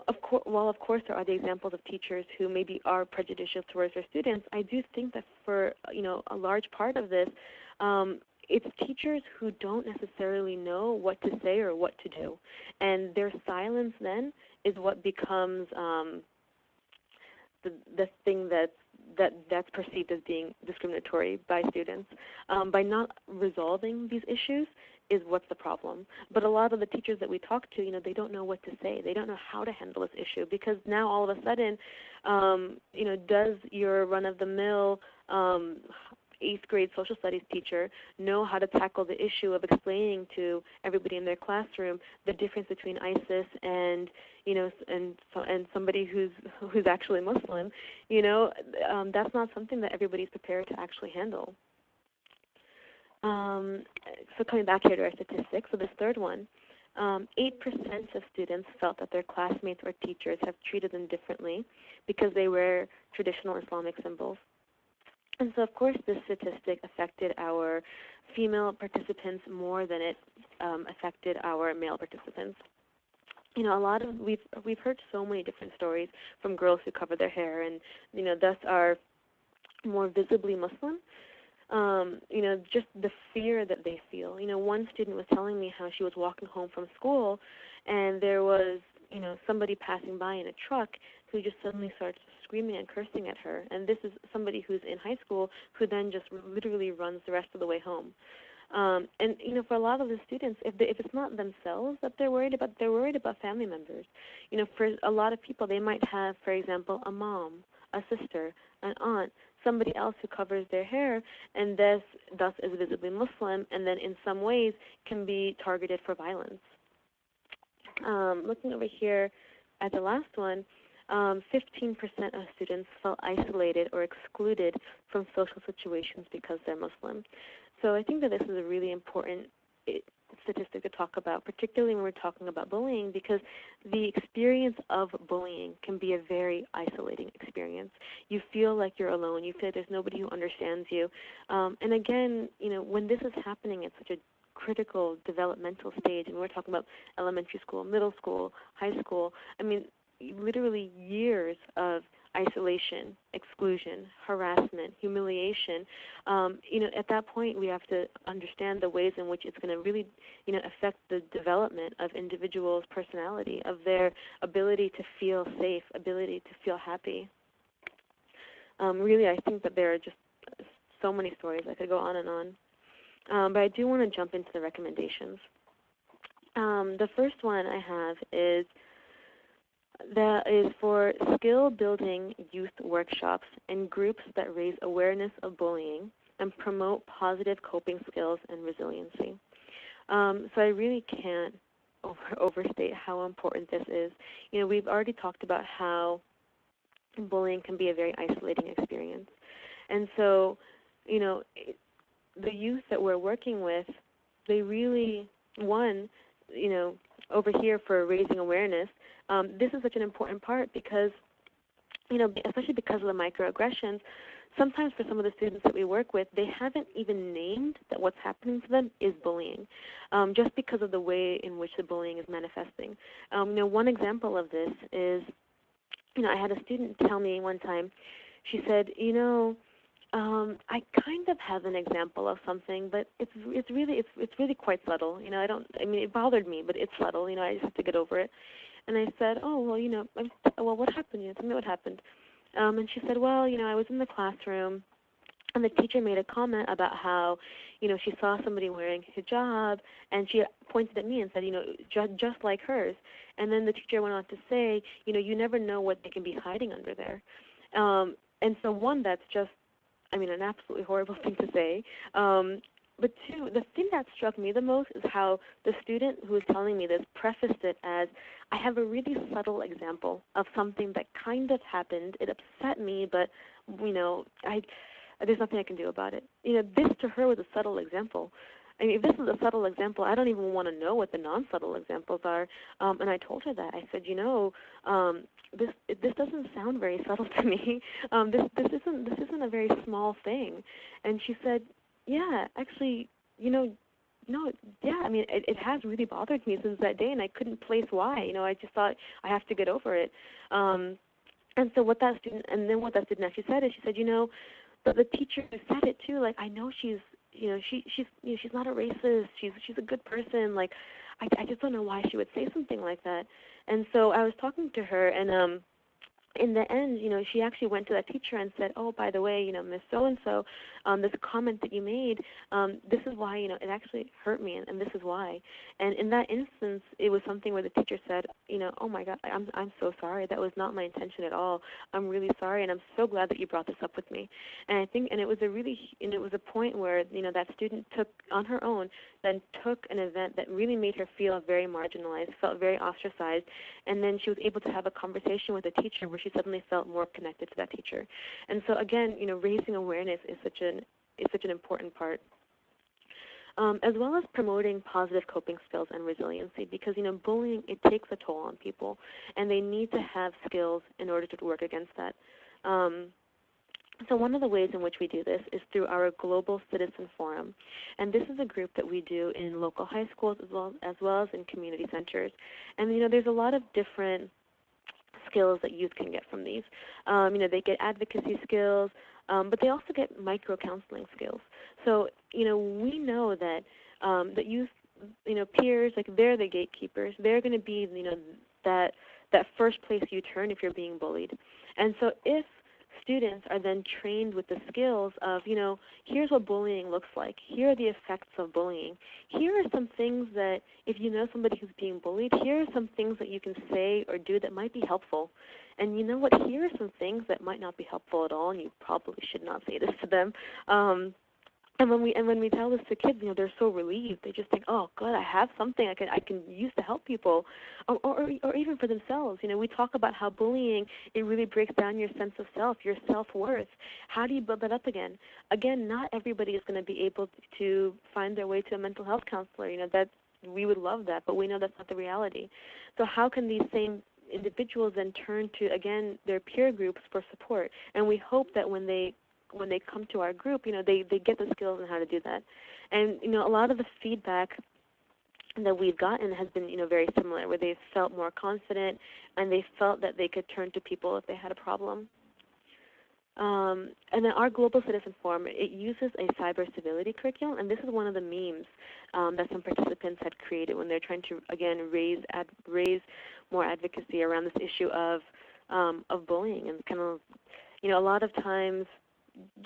of course there are the examples of teachers who maybe are prejudicial towards their students. I do think that for a large part of this, it's teachers who don't necessarily know what to say or what to do, and their silence then is what becomes the thing that's perceived as being discriminatory by students. By not resolving these issues is what's the problem. But a lot of the teachers that we talk to, they don't know what to say. They don't know how to handle this issue, because now all of a sudden, does your run-of-the-mill 8th grade social studies teacher know how to tackle the issue of explaining to everybody in their classroom the difference between ISIS and and somebody who's actually Muslim? That's not something that everybody's prepared to actually handle. So coming back here to our statistics, so this third one, 8% of students felt that their classmates or teachers have treated them differently because they wear traditional Islamic symbols. And so, of course, this statistic affected our female participants more than it affected our male participants. We've heard so many different stories from girls who cover their hair and thus are more visibly Muslim. Just the fear that they feel. One student was telling me how she was walking home from school, and there was somebody passing by in a truck who just suddenly starts screaming and cursing at her. And this is somebody who's in high school who then just literally runs the rest of the way home. And for a lot of the students, if it's not themselves that they're worried about family members. For a lot of people, they might have, for example, a mom, a sister, an aunt, somebody else who covers their hair and thus is visibly Muslim, and then in some ways can be targeted for violence. Looking over here at the last one, 15% of students felt isolated or excluded from social situations because they're Muslim. So I think that this is a really important statistic to talk about, particularly when we're talking about bullying, because the experience of bullying can be a very isolating experience. You feel like you're alone. You feel like there's nobody who understands you. And again, when this is happening at such a critical developmental stage, and we're talking about elementary school, middle school, high school, literally years of isolation, exclusion, harassment, humiliation. At that point, we have to understand the ways in which it's going to really, affect the development of individuals' personality, of their ability to feel safe, ability to feel happy. Really, I think that there are just so many stories. I could go on and on. But I do want to jump into the recommendations. The first one I have is for skill-building youth workshops and groups that raise awareness of bullying and promote positive coping skills and resiliency. So I really can't overstate how important this is. We've already talked about how bullying can be a very isolating experience. And so, the youth that we're working with, they really, over here for raising awareness, this is such an important part because, especially because of the microaggressions, sometimes for some of the students that we work with, they haven't even named that what's happening to them is bullying, just because of the way in which the bullying is manifesting. One example of this is, I had a student tell me one time, she said, I kind of have an example of something, but it's really quite subtle. It bothered me, but it's subtle. I just have to get over it. And I said, oh, well, what happened? Tell me what happened. And she said, well, I was in the classroom, and the teacher made a comment about how, she saw somebody wearing hijab, and she pointed at me and said, just like hers. And then the teacher went on to say, you never know what they can be hiding under there. And so, that's just, an absolutely horrible thing to say. but two, the thing that struck me the most is how the student who was telling me this prefaced it as, I have a really subtle example of something that kind of happened. It upset me, but, there's nothing I can do about it. This to her was a subtle example. I mean, if this is a subtle example, I don't even want to know what the non-subtle examples are. And I told her that. I said, this doesn't sound very subtle to me. This isn't a very small thing. And she said, yeah, actually, yeah. I mean, it has really bothered me since that day, and I couldn't place why. I just thought I have to get over it. And so what that student actually said is, she said, but the teacher who said it too, like, I know she's not a racist. She's a good person. Like, I just don't know why she would say something like that. And so I was talking to her, and in the end, she actually went to that teacher and said, oh, by the way, Miss So-and-so, this comment that you made, this is why, it actually hurt me, and this is why. And in that instance, it was something where the teacher said, oh my God, I'm so sorry. That was not my intention at all. I'm really sorry, and I'm so glad that you brought this up with me. And I think, and it was a point where, that student took on her own, then took an event that really made her feel very marginalized, felt very ostracized, and then she was able to have a conversation with the teacher where she suddenly felt more connected to that teacher. And so again, raising awareness is such an important part. As well as promoting positive coping skills and resiliency, because bullying, it takes a toll on people, and they need to have skills in order to work against that. So one of the ways in which we do this is through our Global Citizen Forum, and this is a group that we do in local high schools as well as in community centers. And there's a lot of different skills that youth can get from these. They get advocacy skills, but they also get micro-counseling skills. So, we know that that youth, peers, like, they're the gatekeepers. They're going to be, that first place you turn if you're being bullied. And so if students are then trained with the skills of, here's what bullying looks like. Here are the effects of bullying. Here are some things that, if you know somebody who's being bullied, here are some things that you can say or do that might be helpful. And you know what? Here are some things that might not be helpful at all, and you probably should not say this to them. And when we tell this to kids, they're so relieved. They just think, oh, good, I have something I can use to help people, or even for themselves. We talk about how bullying, it really breaks down your sense of self, your self-worth. How do you build that up again? Again, not everybody is going to be able to find their way to a mental health counselor. That we would love that, but we know that's not the reality. So how can these same individuals then turn to, again, their peer groups for support? And we hope that when they come to our group, they get the skills on how to do that. And, a lot of the feedback that we've gotten has been, very similar, where they've felt more confident and they felt that they could turn to people if they had a problem. And then our Global Citizen Forum, it uses a cyber civility curriculum, and this is one of the memes that some participants had created when they're trying to, again, raise more advocacy around this issue of bullying, and kind of, a lot of times,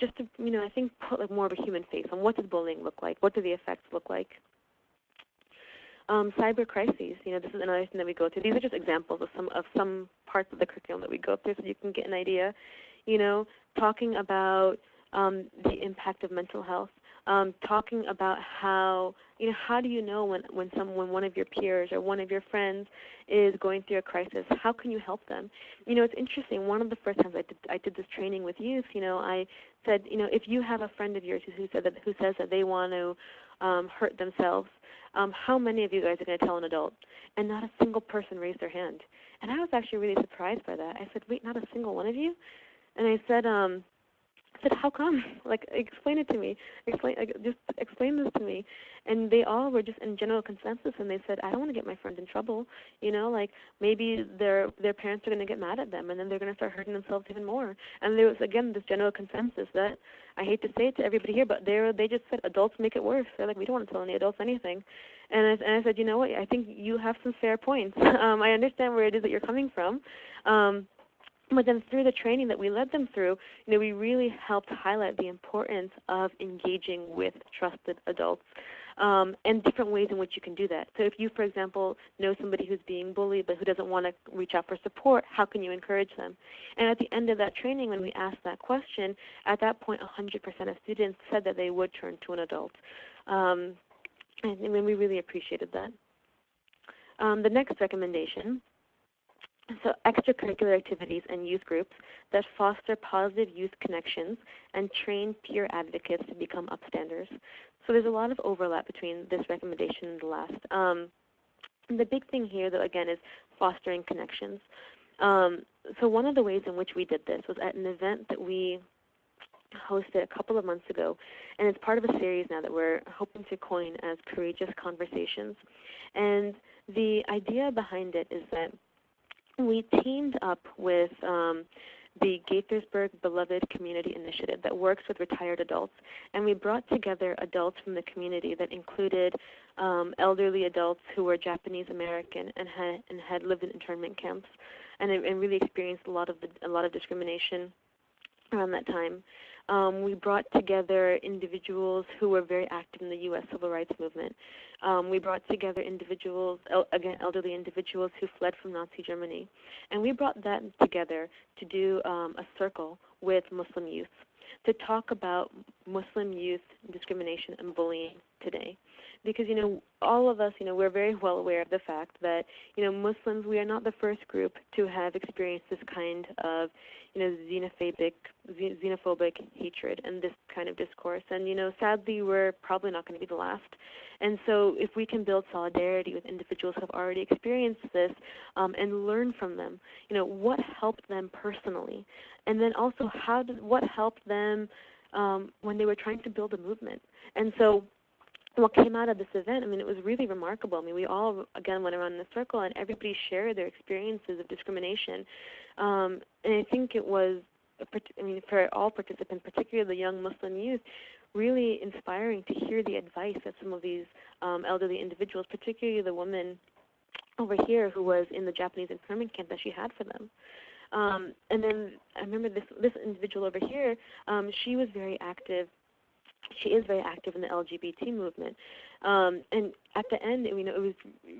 just to, I think, put like more of a human face on what does bullying look like, what do the effects look like. Cyber crises, this is another thing that we go through. These are just examples of some parts of the curriculum that we go through, so you can get an idea. Talking about the impact of mental health, talking about how do you know when one of your peers or one of your friends is going through a crisis? How can you help them? It's interesting. One of the first times I did this training with youth, I said, if you have a friend of yours who says that they want to hurt themselves, how many of you guys are going to tell an adult? And not a single person raised their hand. And I was actually really surprised by that. I said, wait, not a single one of you? And I said, how come? Like, explain it to me. Just explain this to me. And they all were just in general consensus, and they said, I don't want to get my friend in trouble. Like, maybe their parents are going to get mad at them, and then they're going to start hurting themselves even more. And there was, again, this general consensus that, I hate to say it to everybody here, but they just said adults make it worse. They're like, we don't want to tell any adults anything. And I said, you know what, I think you have some fair points. I understand where it is that you're coming from. But then through the training that we led them through, we really helped highlight the importance of engaging with trusted adults and different ways in which you can do that. So if you, for example, know somebody who's being bullied but who doesn't want to reach out for support, how can you encourage them? And at the end of that training, when we asked that question, at that point 100% of students said that they would turn to an adult. And we really appreciated that. The next recommendation, so extracurricular activities and youth groups that foster positive youth connections and train peer advocates to become upstanders. So there's a lot of overlap between this recommendation and the last. The big thing here, though, again, is fostering connections. So one of the ways in which we did this was at an event that we hosted a couple of months ago, and it's part of a series now that we're hoping to coin as Courageous Conversations. And the idea behind it is that we teamed up with the Gaithersburg Beloved Community Initiative that works with retired adults, and we brought together adults from the community that included elderly adults who were Japanese American and had lived in internment camps, and really experienced a lot of discrimination around that time. We brought together individuals who were very active in the U.S. civil rights movement. We brought together individuals, again, elderly individuals who fled from Nazi Germany. And we brought that together to do a circle with Muslim youth to talk about Muslim youth discrimination and bullying today. Because, all of us, we're very well aware of the fact that, Muslims, we are not the first group to have experienced this kind of, xenophobic hatred and this kind of discourse. And, sadly, we're probably not going to be the last. And so if we can build solidarity with individuals who have already experienced this and learn from them, what helped them personally? And then also what helped them when they were trying to build a movement? And so what came out of this event, it was really remarkable. We all, again, went around in a circle, and everybody shared their experiences of discrimination. And I think it was, for all participants, particularly the young Muslim youth, really inspiring to hear the advice that some of these elderly individuals, particularly the woman over here who was in the Japanese internment camp, that she had for them. And then I remember this individual over here, she was very active. She is very active in the LGBT movement. And at the end, it was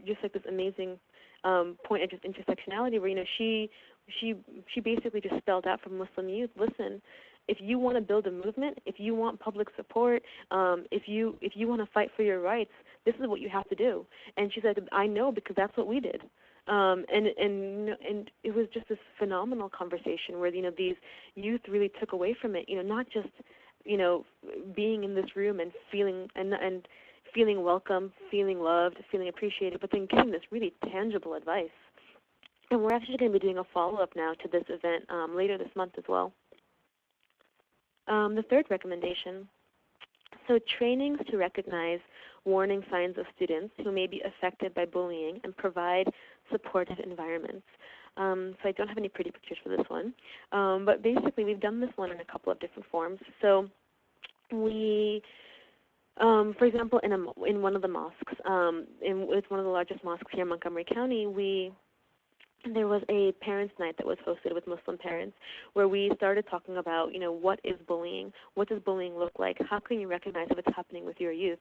just like this amazing point of just intersectionality where, she basically just spelled out for Muslim youth, listen, if you want to build a movement, if you want public support, if you want to fight for your rights, this is what you have to do. And she said, I know, because that's what we did. And it was just this phenomenal conversation where, these youth really took away from it, not just being in this room and feeling welcome, feeling loved, feeling appreciated, but then getting this really tangible advice. And we're actually going to be doing a follow-up now to this event later this month as well. The third recommendation, so trainings to recognize warning signs of students who may be affected by bullying and provide supportive environments. So I don't have any pretty pictures for this one, but basically we've done this one in a couple of different forms. So we, for example, in one of the mosques, it's one of the largest mosques here in Montgomery County, there was a parents' night that was hosted with Muslim parents where we started talking about, what is bullying? What does bullying look like? How can you recognize if it's happening with your youth?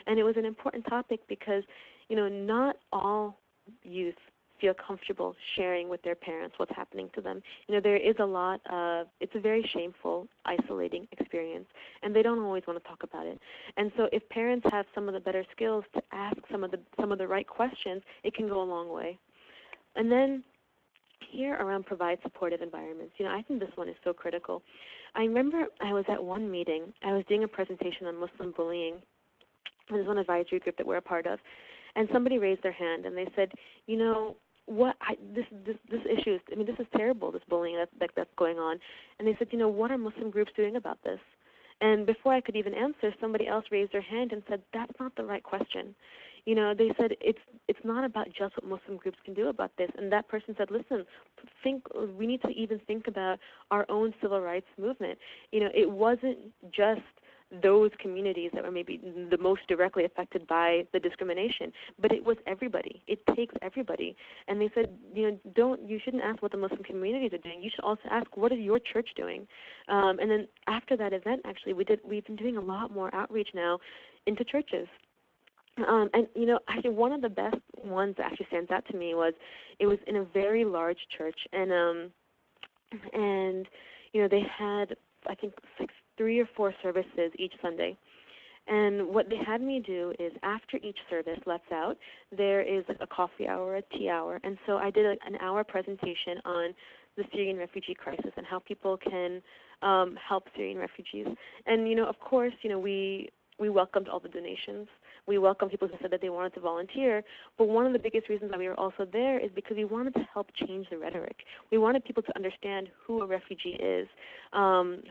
And it was an important topic because, not all youth feel comfortable sharing with their parents what's happening to them. There is it's a very shameful, isolating experience, and they don't always want to talk about it. And so if parents have some of the better skills to ask some of the right questions, it can go a long way. And then here around provide supportive environments, I think this one is so critical. I remember I was at one meeting. I was doing a presentation on Muslim bullying. There's one advisory group that we're a part of. And somebody raised their hand, and they said, this issue is, this is terrible, this bullying that's going on. And they said, what are Muslim groups doing about this? And before I could even answer, somebody else raised their hand and said, that's not the right question. They said it's not about just what Muslim groups can do about this. And that person said, listen, we need to even think about our own civil rights movement. It wasn't just those communities that were maybe the most directly affected by the discrimination, but it was everybody. It takes everybody. And they said, you shouldn't ask what the Muslim communities are doing. You should also ask, what is your church doing? And then after that event, actually, we've been doing a lot more outreach now into churches. And actually one of the best ones that actually stands out to me was it was in a very large church, and they had, I think, 3 or 4 services each Sunday. And what they had me do is after each service lets out, there is a coffee hour, a tea hour. And so I did an hour presentation on the Syrian refugee crisis and how people can help Syrian refugees. And, of course, we welcomed all the donations. We welcomed people who said that they wanted to volunteer. But one of the biggest reasons that we were also there is because we wanted to help change the rhetoric. We wanted people to understand who a refugee is,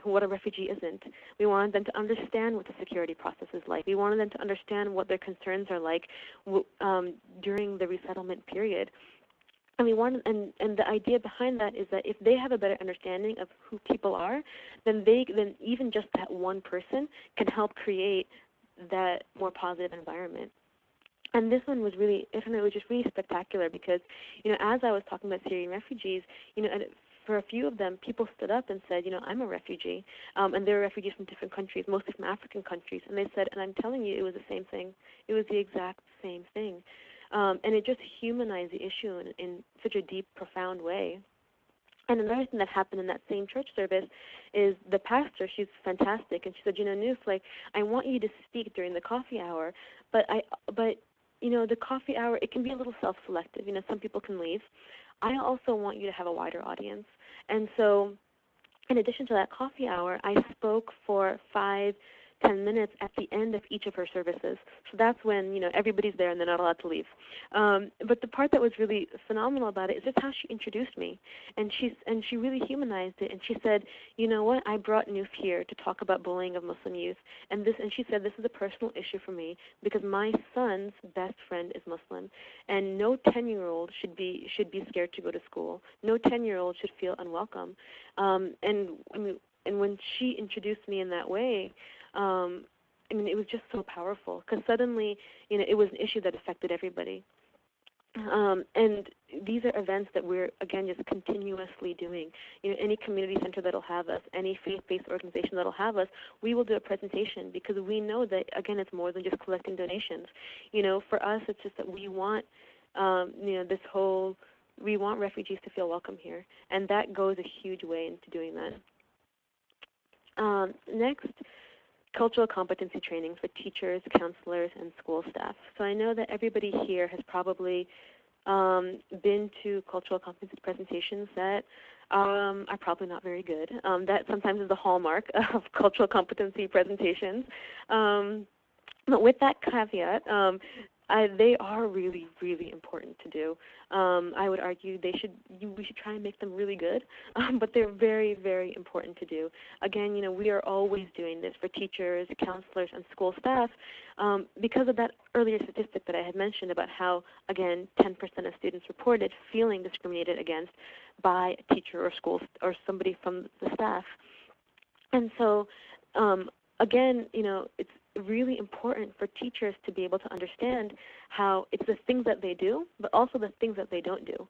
what a refugee isn't. We wanted them to understand what the security process is like. We wanted them to understand what their concerns are like during the resettlement period. And we wanted, and the idea behind that is that if they have a better understanding of who people are, then even just that one person can help create that more positive environment. And this one was really, it was just really spectacular because, as I was talking about Syrian refugees, and for a few of them, people stood up and said, I'm a refugee, and they were refugees from different countries, mostly from African countries, and they said, and I'm telling you, it was the same thing. It was the exact same thing. And it just humanized the issue in such a deep, profound way. And another thing that happened in that same church service is the pastor, she's fantastic, and she said, Nuf, I want you to speak during the coffee hour, but the coffee hour, it can be a little self-selective. Some people can leave. I also want you to have a wider audience. And so in addition to that coffee hour, I spoke for 5-10 minutes at the end of each of her services. So that's when, everybody's there and they're not allowed to leave. But the part that was really phenomenal about it is just how she introduced me. And she really humanized it. And she said, you know what, I brought Nuf here to talk about bullying of Muslim youth. And she said, this is a personal issue for me because my son's best friend is Muslim. And no 10-year-old should be scared to go to school. No 10-year-old should feel unwelcome. And when she introduced me in that way, it was just so powerful because suddenly, it was an issue that affected everybody. And these are events that we're, again, just continuously doing. Any community center that'll have us, any faith-based organization that'll have us, we will do a presentation because we know that, again, it's more than just collecting donations. For us, it's just that we want, we want refugees to feel welcome here, and that goes a huge way into doing that. Next, cultural competency trainings for teachers, counselors, and school staff. So I know that everybody here has probably been to cultural competency presentations that are probably not very good. That sometimes is the hallmark of cultural competency presentations. But with that caveat, they are really, really important to do. I would argue we should try and make them really good, but they're very, very important to do. Again, we are always doing this for teachers, counselors, and school staff because of that earlier statistic that I had mentioned about how, again, 10% of students reported feeling discriminated against by a teacher or school or somebody from the staff. And so, again, it's really important for teachers to be able to understand how it's the things that they do, but also the things that they don't do.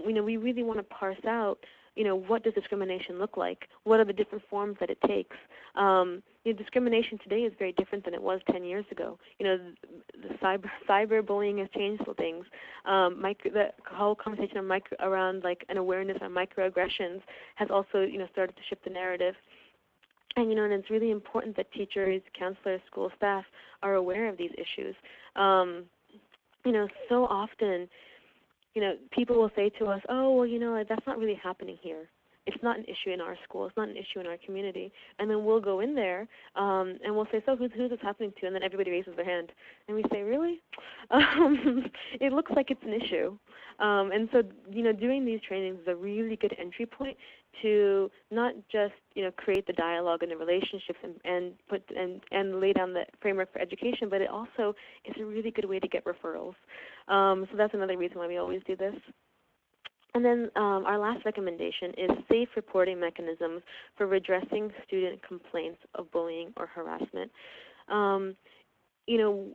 We really want to parse out, what does discrimination look like? What are the different forms that it takes? Discrimination today is very different than it was 10 years ago. The cyberbullying has changed things. The whole conversation around an awareness on microaggressions has also, started to shift the narrative. And, and it's really important that teachers, counselors, school staff are aware of these issues. So often, people will say to us, oh, well, that's not really happening here. It's not an issue in our school. It's not an issue in our community. And then we'll go in there and we'll say, so who's this happening to? And then everybody raises their hand. And we say, really? It looks like it's an issue. And so, doing these trainings is a really good entry point to not just, create the dialogue and the relationships and lay down the framework for education, but it also is a really good way to get referrals. So that's another reason why we always do this. And then our last recommendation is safe reporting mechanisms for redressing student complaints of bullying or harassment. You know,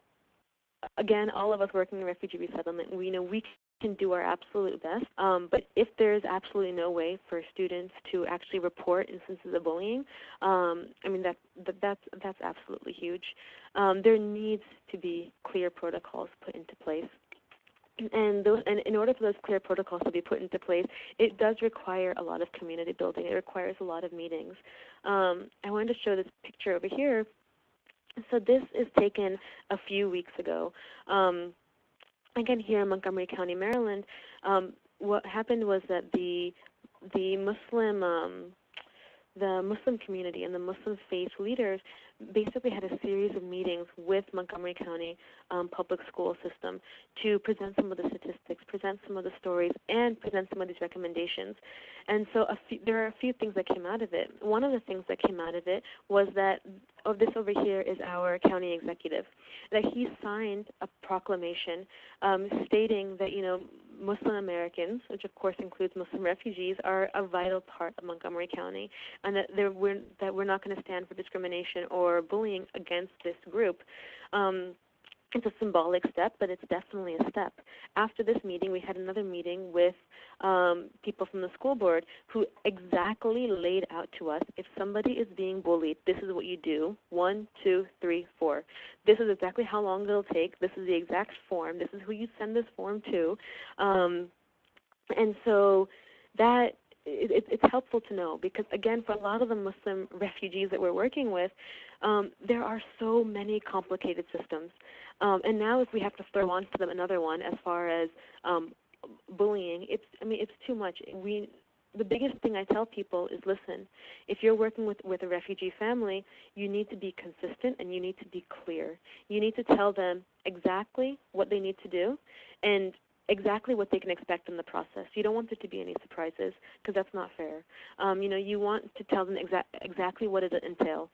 again, all of us working in refugee resettlement, we know we can do our absolute best, but if there's absolutely no way for students to actually report instances of bullying, I mean that's absolutely huge. There needs to be clear protocols put into place. And in order for those clear protocols to be put into place, it does require a lot of community building. It requires a lot of meetings. I wanted to show this picture over here. So this is taken a few weeks ago. Again, here in Montgomery County, Maryland, what happened was that the Muslim community and the Muslim faith leaders basically had a series of meetings with Montgomery County public school system to present some of the statistics, present some of the stories, and present some of these recommendations. And so there are a few things that came out of it. One of the things that came out of it was that, this over here is our county executive, that he signed a proclamation stating that, Muslim Americans, which of course includes Muslim refugees, are a vital part of Montgomery County, and that we're not going to stand for discrimination or bullying against this group. It's a symbolic step, but it's definitely a step. After this meeting, we had another meeting with people from the school board who exactly laid out to us, if somebody is being bullied, this is what you do, 1, 2, 3, 4. This is exactly how long it'll take. This is the exact form. This is who you send this form to. And so that it's helpful to know because, again, for a lot of the Muslim refugees that we're working with, there are so many complicated systems. And now if we have to throw onto them another one as far as bullying, it's too much. The biggest thing I tell people is, listen, if you're working with a refugee family, you need to be consistent and you need to be clear. You need to tell them exactly what they need to do and exactly what they can expect in the process. You don't want there to be any surprises because that's not fair. You want to tell them exactly what it entails.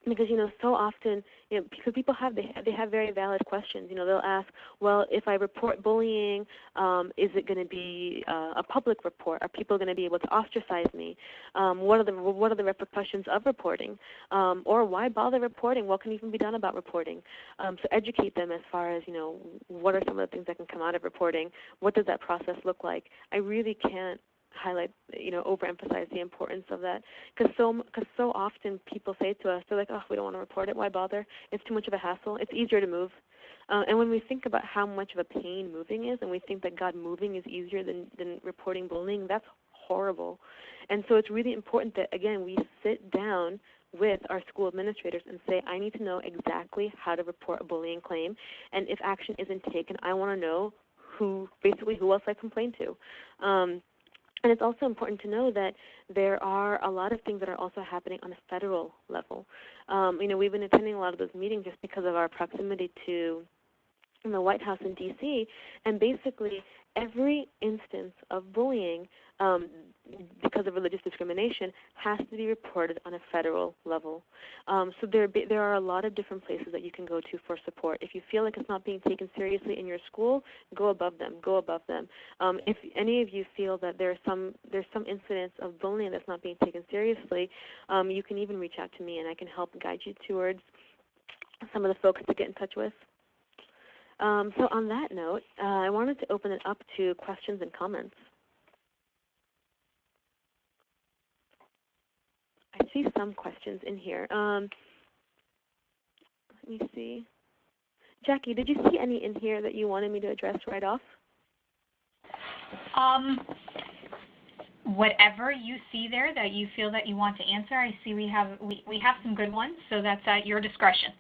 Because, so often, because people they have very valid questions. They'll ask, well, if I report bullying, is it going to be a public report? Are people going to be able to ostracize me? What are the repercussions of reporting? Or why bother reporting? What can even be done about reporting? So educate them as far as, what are some of the things that can come out of reporting? What does that process look like? I really can't highlight, overemphasize the importance of that, because so often people say to us, they're like, oh, we don't want to report it, why bother? It's too much of a hassle. It's easier to move. And when we think about how much of a pain moving is, and we think that God, moving is easier than reporting bullying, that's horrible. And so it's really important that, again, we sit down with our school administrators and say, I need to know exactly how to report a bullying claim, and if action isn't taken, I want to know who else I complain to. And it's also important to know that there are a lot of things that are also happening on a federal level. We've been attending a lot of those meetings just because of our proximity to the White House in D.C., and basically every instance of bullying because of religious discrimination has to be reported on a federal level. So there are a lot of different places that you can go to for support. If you feel like it's not being taken seriously in your school, go above them. If any of you feel that there's some incidents of bullying that's not being taken seriously, you can even reach out to me and I can help guide you towards some of the folks to get in touch with. So on that note, I wanted to open it up to questions and comments. I see some questions in here. Let me see. Jackie, did you see any in here that you wanted me to address right off? Whatever you see there that you feel that you want to answer, I see we have some good ones, so that's at your discretion.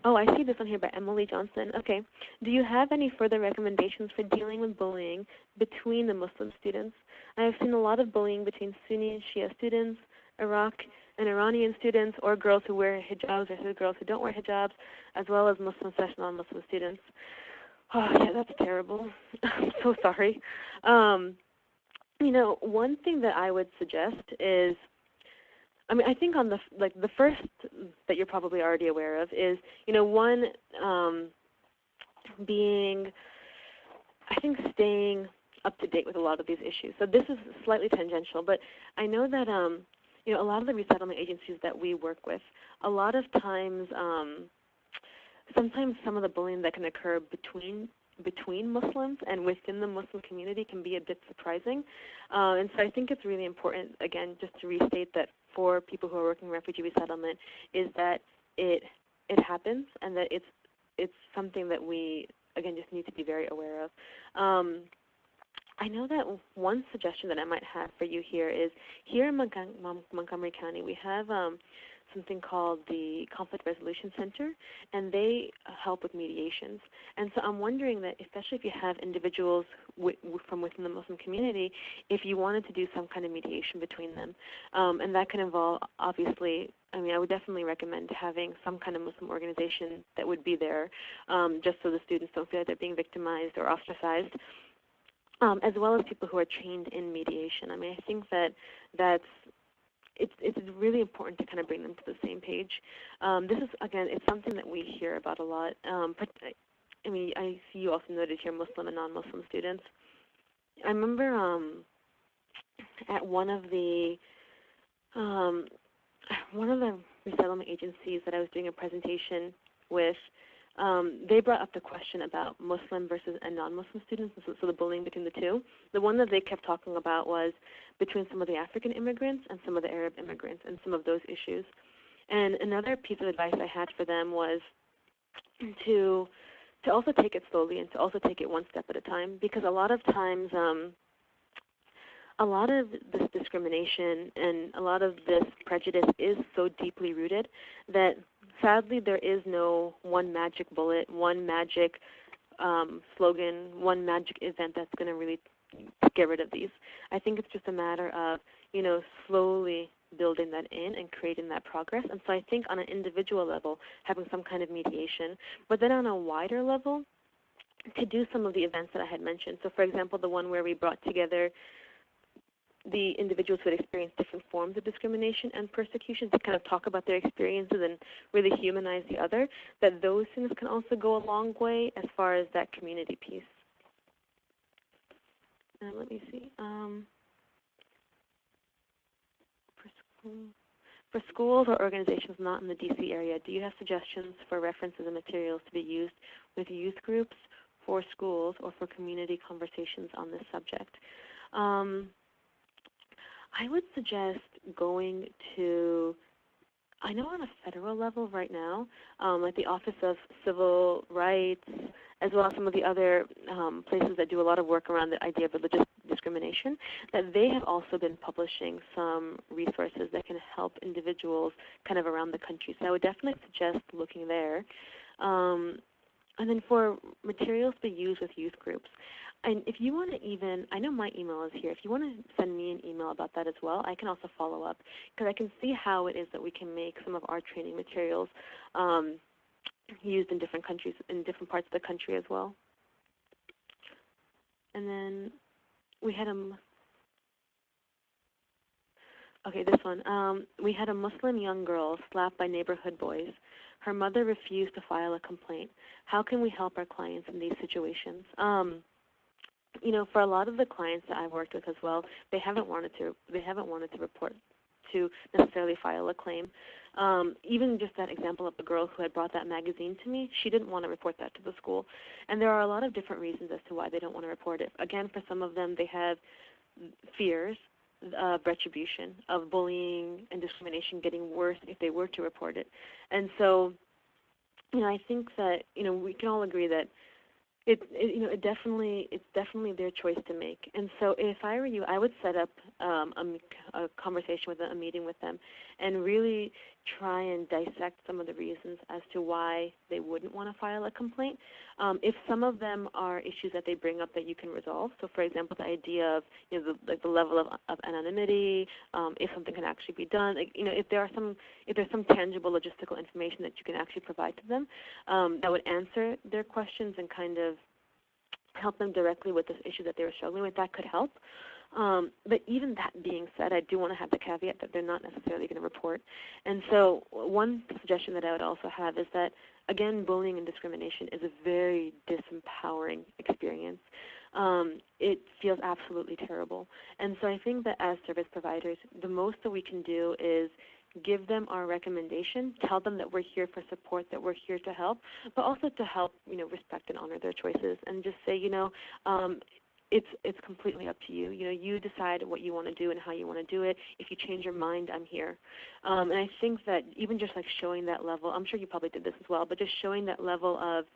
Oh, I see this one here by Emily Johnson. Okay. Do you have any further recommendations for dealing with bullying between the Muslim students? I have seen a lot of bullying between Sunni and Shia students, Iraq and Iranian students, or girls who wear hijabs or girls who don't wear hijabs, as well as non-Muslim students. Oh, yeah, that's terrible. I'm so sorry. One thing that I would suggest is, I think on the first that you're probably already aware of is, being, I think, staying up to date with a lot of these issues. So this is slightly tangential, but I know that a lot of the resettlement agencies that we work with, a lot of times, sometimes some of the bullying that can occur between Muslims and within the Muslim community can be a bit surprising. And so I think it's really important, again, just to restate that for people who are working in refugee resettlement, is that it happens, and that it's something that we, again, just need to be very aware of. I know that one suggestion that I might have for you here is, here in Montgomery County, we have something called the Conflict Resolution Center, and they help with mediations. And so I'm wondering that, especially if you have individuals from within the Muslim community, if you wanted to do some kind of mediation between them, and that can involve, obviously, I would definitely recommend having some kind of Muslim organization that would be there, just so the students don't feel like they're being victimized or ostracized, as well as people who are trained in mediation. I think that it's really important to kind of bring them to the same page. This is, again, it's something that we hear about a lot. But I see you also noted here Muslim and non-Muslim students. I remember at one of the resettlement agencies that I was doing a presentation with, they brought up the question about Muslim versus and non-Muslim students, so the bullying between the two. The one that they kept talking about was between some of the African immigrants and some of the Arab immigrants, and some of those issues. And another piece of advice I had for them was to also take it slowly, and to also take it one step at a time, because a lot of times a lot of this discrimination and a lot of this prejudice is so deeply rooted that sadly there is no one magic bullet, one magic slogan, one magic event that's going to really get rid of these. I think it's just a matter of, slowly building that in and creating that progress. And so I think on an individual level, having some kind of mediation, but then on a wider level, to do some of the events that I had mentioned. So for example, the one where we brought together the individuals who had experienced different forms of discrimination and persecution to kind of talk about their experiences and really humanize the other, that those things can also go a long way as far as that community piece. Let me see. For schools or organizations not in the D.C. area, do you have suggestions for references and materials to be used with youth groups, for schools, or for community conversations on this subject? I would suggest going to, I know on a federal level right now, like the Office of Civil Rights, as well as some of the other places that do a lot of work around the idea of religious discrimination, that they have also been publishing some resources that can help individuals kind of around the country. So I would definitely suggest looking there. And then for materials to be used with youth groups, and if you want to even, I know my email is here, if you want to send me an email about that as well, I can also follow up, because I can see how it is that we can make some of our training materials used in different countries, in different parts of the country as well. And then we had this one. We had a Muslim young girl slapped by neighborhood boys. Her mother refused to file a complaint. How can we help our clients in these situations? For a lot of the clients that I've worked with as well, they haven't wanted to report, to necessarily file a claim. Even just that example of the girl who had brought that magazine to me, she didn't want to report that to the school. And there are a lot of different reasons as to why they don't want to report it. Again, for some of them, they have fears of retribution, of bullying and discrimination getting worse if they were to report it. And so, I think that, we can all agree that it's definitely their choice to make. And so if I were you, I would set up a conversation with them, a meeting with them, and really try and dissect some of the reasons as to why they wouldn't want to file a complaint. If some of them are issues that they bring up that you can resolve, so for example, the idea of the level of anonymity, if something can actually be done, if there's some tangible logistical information that you can actually provide to them that would answer their questions and kind of help them directly with this issue that they were struggling with, that could help. But even that being said, I do want to have the caveat that they're not necessarily going to report. And so one suggestion that I would also have is that, again, bullying and discrimination is a very disempowering experience. it feels absolutely terrible. And so I think that as service providers, the most that we can do is give them our recommendation, tell them that we're here for support, that we're here to help, but also to help, respect and honor their choices, and just say, it's completely up to you. You decide what you want to do and how you want to do it. If you change your mind, I'm here. And I think that even just like showing that level, I'm sure you probably did this as well, but just showing that level of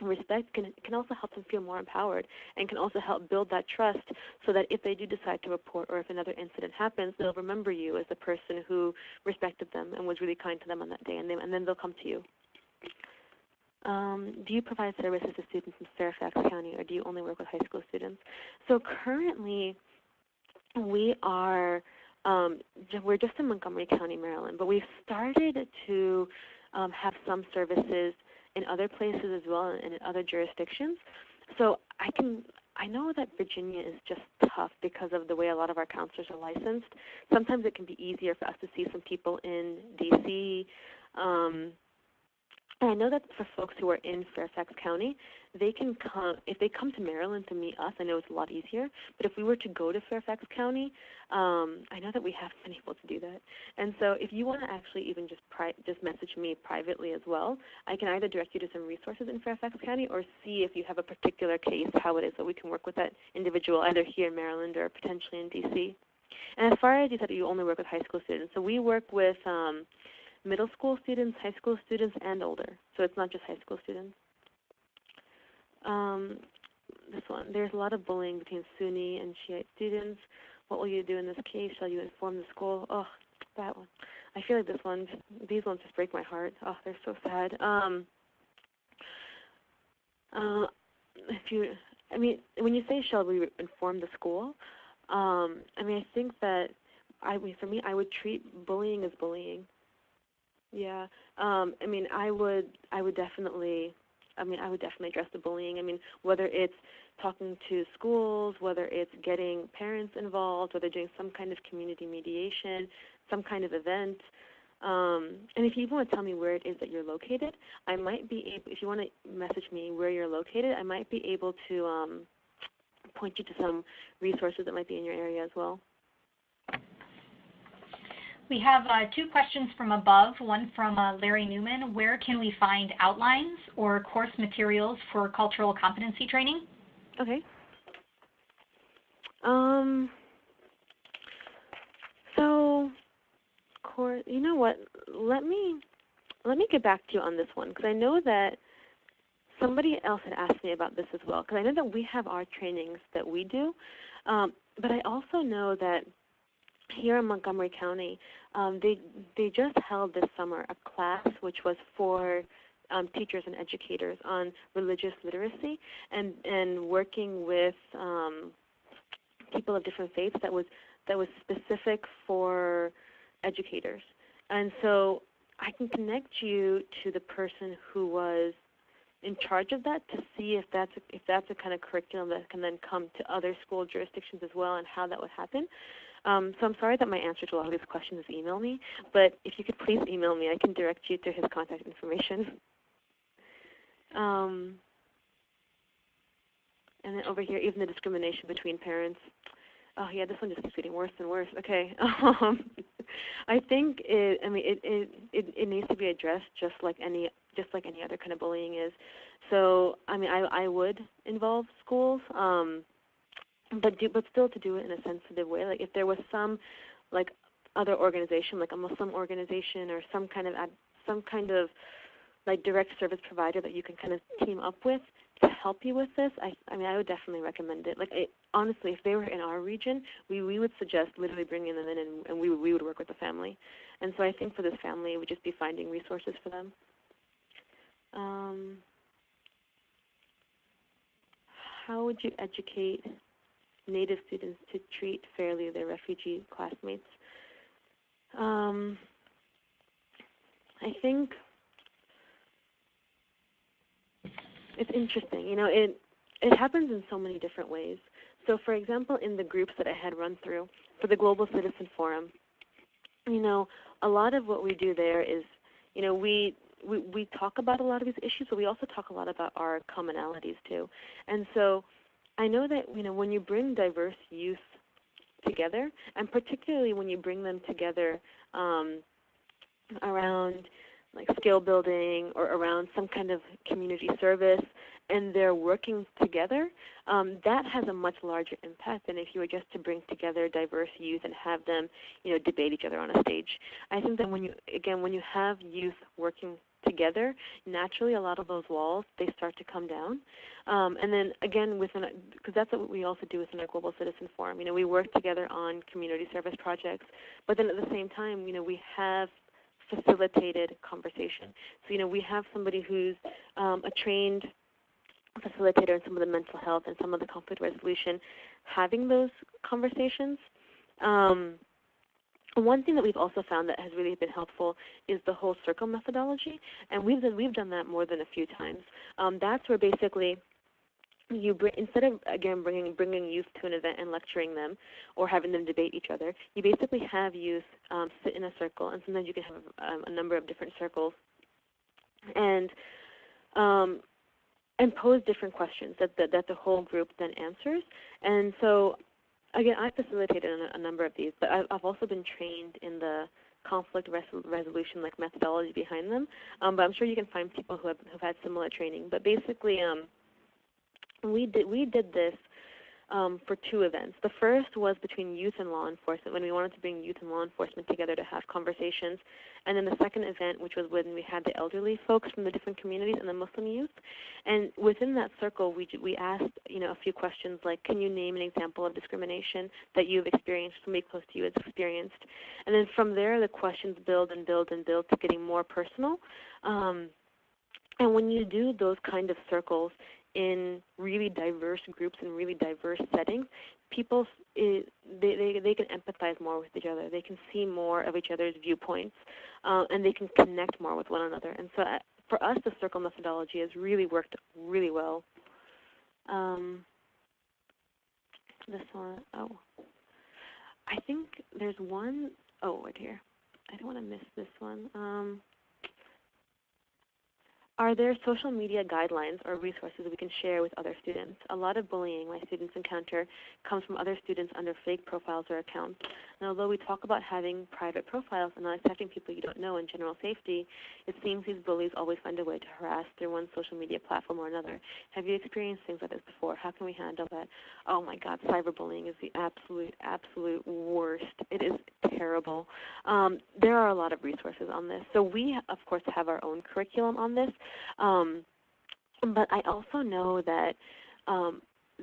respect can also help them feel more empowered, and can also help build that trust, so that if they do decide to report, or if another incident happens, they'll remember you as the person who respected them and was really kind to them on that day, and then they'll come to you. Do you provide services to students in Fairfax County, or do you only work with high school students? So currently, we're just in Montgomery County, Maryland, but we've started to have some services in other places as well, and in other jurisdictions. So I know that Virginia is just tough because of the way a lot of our counselors are licensed. Sometimes it can be easier for us to see some people in D.C. And I know that for folks who are in Fairfax County, they can come, if they come to Maryland to meet us, I know it's a lot easier. But if we were to go to Fairfax County, I know that we haven't been able to do that. And so if you want to actually even just message me privately as well, I can either direct you to some resources in Fairfax County, or see if you have a particular case, how it is that we can work with that individual, either here in Maryland or potentially in D.C. And as far as you said, you only work with high school students. So we work with middle school students, high school students, and older. So it's not just high school students. This one, there's a lot of bullying between Sunni and Shiite students. What will you do in this case? Shall you inform the school? Oh, that one. I feel like these ones just break my heart. Oh, they're so sad. When you say shall we inform the school, I think that for me, I would treat bullying as bullying. Yeah. I would definitely address the bullying. Whether it's talking to schools, whether it's getting parents involved, whether doing some kind of community mediation, some kind of event. And if you want to tell me where it is that you're located, I might be able, if you want to message me where you're located, I might be able to point you to some resources that might be in your area as well. We have two questions from above, one from Larry Newman. Where can we find outlines or course materials for cultural competency training? Okay. You know what? Let me get back to you on this one, because I know that somebody else had asked me about this as well, because I know that we have our trainings that we do, but I also know that here in Montgomery County, they just held this summer a class which was for teachers and educators on religious literacy and working with people of different faiths that was specific for educators. And so I can connect you to the person who was in charge of that to see if that's a kind of curriculum that can then come to other school jurisdictions as well, and how that would happen. So I'm sorry that my answer to a lot of these questions is email me, but if you could please email me, I can direct you to his contact information. And then over here, even the discrimination between parents. Oh yeah, this one just keeps getting worse and worse. Okay, I think it needs to be addressed just like any other kind of bullying is. So I would involve schools, but still to do it in a sensitive way. Like if there was some other organization, like a Muslim organization or some kind of like direct service provider that you can kind of team up with to help you with this, I would definitely recommend it. Honestly, if they were in our region, we would suggest literally bringing them in, and we would work with the family. And so I think for this family, it would just be finding resources for them. How would you educate Native students to treat fairly their refugee classmates? I think it's interesting. It happens in so many different ways. So, for example, in the groups that I had run through for the Global Citizen Forum, a lot of what we do there is, we talk about a lot of these issues, but we also talk a lot about our commonalities too. And so I know that, when you bring diverse youth together, and particularly when you bring them together around like skill building or around some kind of community service, and they're working together, that has a much larger impact than if you were just to bring together diverse youth and have them, debate each other on a stage. I think that when you have youth working together, naturally a lot of those walls, they start to come down. And then again, because that's what we also do within our Global Citizen Forum. We work together on community service projects, but then at the same time, we have facilitated conversation. So, we have somebody who's a trained facilitator in some of the mental health and some of the conflict resolution, having those conversations. One thing that we've also found that has really been helpful is the whole circle methodology, and we've done that more than a few times. That's where basically instead of again bringing youth to an event and lecturing them or having them debate each other, you basically have youth sit in a circle, and sometimes you can have a number of different circles, and pose different questions that the whole group then answers. And so, again, I facilitated a number of these, but I've also been trained in the conflict resolution methodology behind them. But I'm sure you can find people who've had similar training. But basically, we did this for two events. The first was between youth and law enforcement, when we wanted to bring youth and law enforcement together to have conversations. And then the second event, which was when we had the elderly folks from the different communities and the Muslim youth. And within that circle, we asked, a few questions like, can you name an example of discrimination that you've experienced, somebody close to you has experienced? And then from there, the questions build and build and build to getting more personal. And when you do those kind of circles in really diverse groups and really diverse settings, people they can empathize more with each other. They can see more of each other's viewpoints, and they can connect more with one another. And so for us, the circle methodology has really worked really well. This one, I think there's one, right here. I don't want to miss this one. Are there social media guidelines or resources we can share with other students? A lot of bullying my students encounter comes from other students under fake profiles or accounts. And although we talk about having private profiles and not accepting people you don't know in general safety, it seems these bullies always find a way to harass through one social media platform or another. Have you experienced things like this before? How can we handle that? Oh my God, cyberbullying is the absolute worst. It is terrible. There are a lot of resources on this. So we, of course, have our own curriculum on this. But I also know that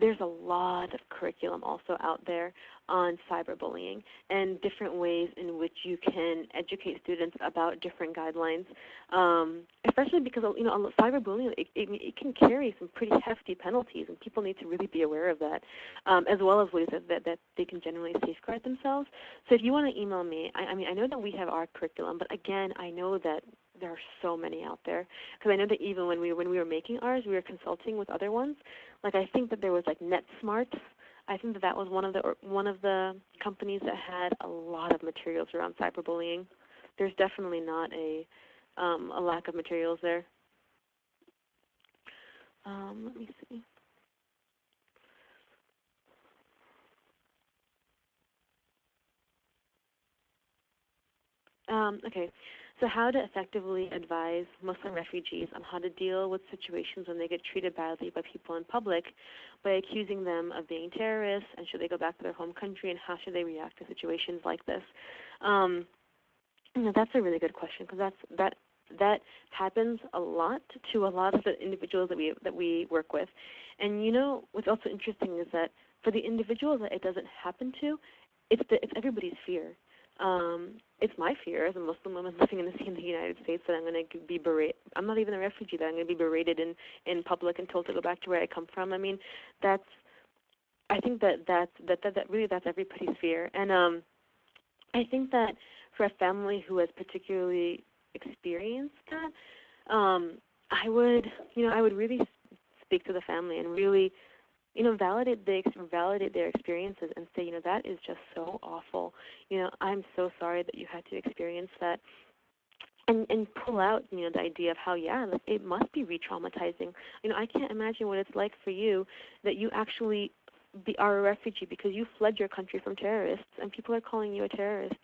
there's a lot of curriculum also out there on cyberbullying and different ways in which you can educate students about different guidelines, especially because cyberbullying it can carry some pretty hefty penalties, and people need to really be aware of that, as well as ways that they can generally safeguard themselves. So if you want to email me, I know that we have our curriculum, but again, I know that there are so many out there, because I know that even when we were making ours, we were consulting with other ones. Like I think that there was like NetSmart. I think that was one of the companies that had a lot of materials around cyberbullying. There's definitely not a lack of materials there. Let me see. Okay. So how to effectively advise Muslim refugees on how to deal with situations when they get treated badly by people in public by accusing them of being terrorists, and should they go back to their home country, and how should they react to situations like this? That's a really good question, because that happens a lot to a lot of the individuals that we work with. And what's also interesting is that for the individuals that it doesn't happen to, it's everybody's fear. It's my fear as a Muslim woman living in the United States that I'm going to be berated. I'm not even a refugee, that I'm going to be berated in public and told to go back to where I come from. I mean, I think that's everybody's fear. And I think that for a family who has particularly experienced that, I would really speak to the family and really validate their experiences and say, that is just so awful. I'm so sorry that you had to experience that. and pull out, the idea of how, like, it must be re-traumatizing. I can't imagine what it's like for you that you actually are a refugee because you fled your country from terrorists, and people are calling you a terrorist.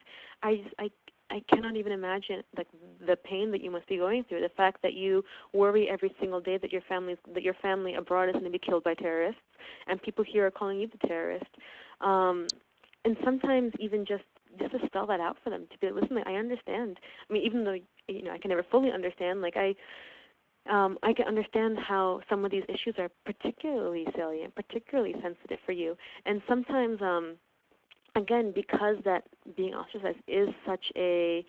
I cannot even imagine, like, the pain that you must be going through. The fact that you worry every single day that your family abroad is going to be killed by terrorists, and people here are calling you the terrorist. And sometimes even just to spell that out for them, to be like, listen, I understand. I mean, even though I can never fully understand, like I can understand how some of these issues are particularly salient, particularly sensitive for you, and sometimes. Again, because that being ostracized is such a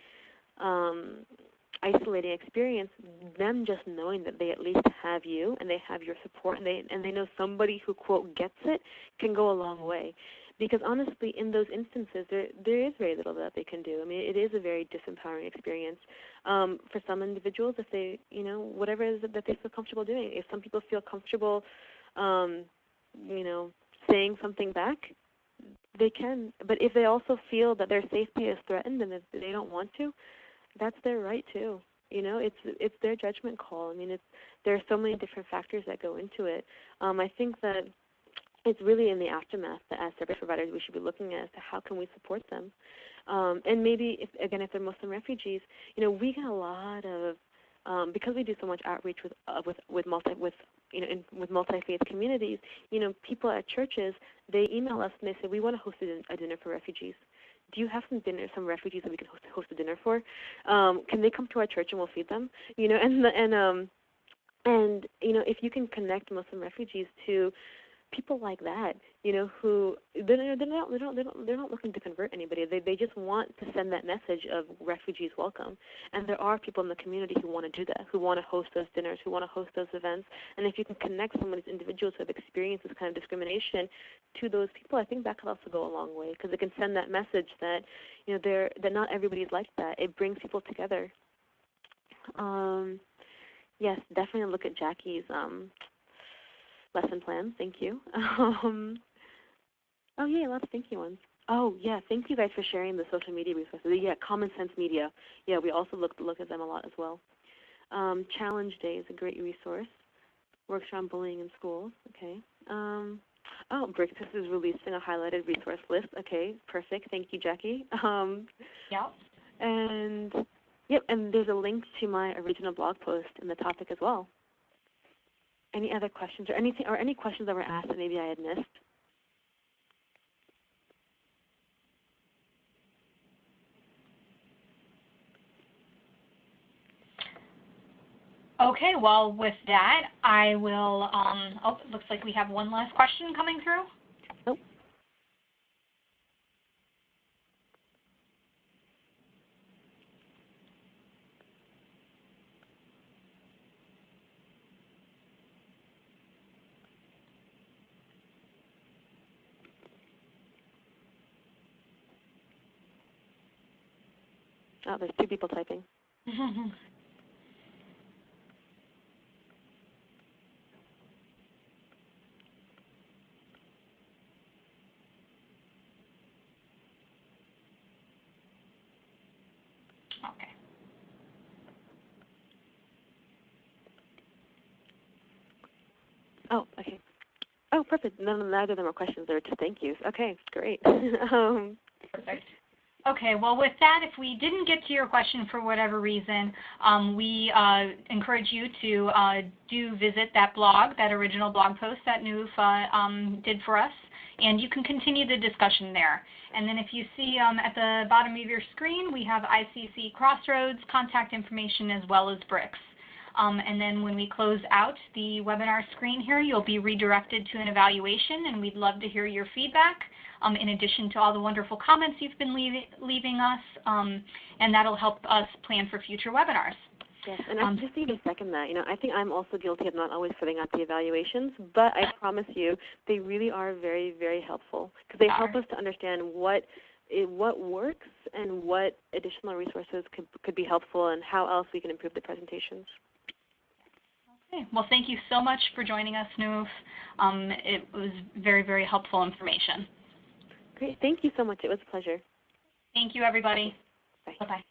isolating experience, them just knowing that they at least have you and they have your support and they know somebody who, quote, gets it can go a long way. Because honestly, in those instances, there is very little that they can do. I mean, it is a very disempowering experience for some individuals. If they, whatever it is that they feel comfortable doing. If some people feel comfortable, saying something back, they can. But if they also feel that their safety is threatened and that they don't want to, that's their right too. It's their judgment call. I mean, there are so many different factors that go into it. I think that it's really in the aftermath that as service providers we should be looking at as to how can we support them. And maybe if they're Muslim refugees, we get a lot of because we do so much outreach with multi-faith communities, people at churches, they email us and they say, we want to host a dinner for refugees. Do you have some refugees that we can host a dinner for? Can they come to our church and we'll feed them? And if you can connect Muslim refugees to people like that, who they're not looking to convert anybody. They just want to send that message of refugees welcome. And there are people in the community who want to do that, who want to host those dinners, who want to host those events. And if you can connect some of these individuals who have experienced this kind of discrimination to those people, I think that could also go a long way because it can send that message that that not everybody's like that. It brings people together. Yes, definitely look at Jackie's lesson plans. Thank you. Oh, yeah, lots of thank you ones. Oh, yeah, thank you guys for sharing the social media resources. Yeah, Common Sense Media. Yeah, we also look at them a lot as well. Challenge Day is a great resource. Works around bullying in schools. Okay. BRYCS is releasing a highlighted resource list. Okay, perfect. Thank you, Jackie. Yep. And there's a link to my original blog post in the topic as well. Any other questions or any questions that were asked that maybe I had missed? Okay, well, with that, I will, it looks like we have one last question coming through. Oh. Oh, there's two people typing. Okay. Oh, okay. Oh, perfect. Neither of them are questions. They were just thank yous. Okay, great. Perfect. Okay, well, with that, if we didn't get to your question for whatever reason, we encourage you to do visit that blog, that original blog post that Noof did for us, and you can continue the discussion there. And then if you see at the bottom of your screen, we have ICC Crossroads contact information as well as BRYCS. And then when we close out the webinar screen here, you'll be redirected to an evaluation, and we'd love to hear your feedback, in addition to all the wonderful comments you've been leaving us, and that'll help us plan for future webinars. Yes, and I just need to second that. I think I'm also guilty of not always filling out the evaluations, but I promise you they really are very, very helpful because they help us to understand what works and what additional resources could be helpful and how else we can improve the presentations. Okay. Well, thank you so much for joining us, Noof. It was very, very helpful information. Great. Thank you so much. It was a pleasure. Thank you, everybody. Bye. Bye-bye.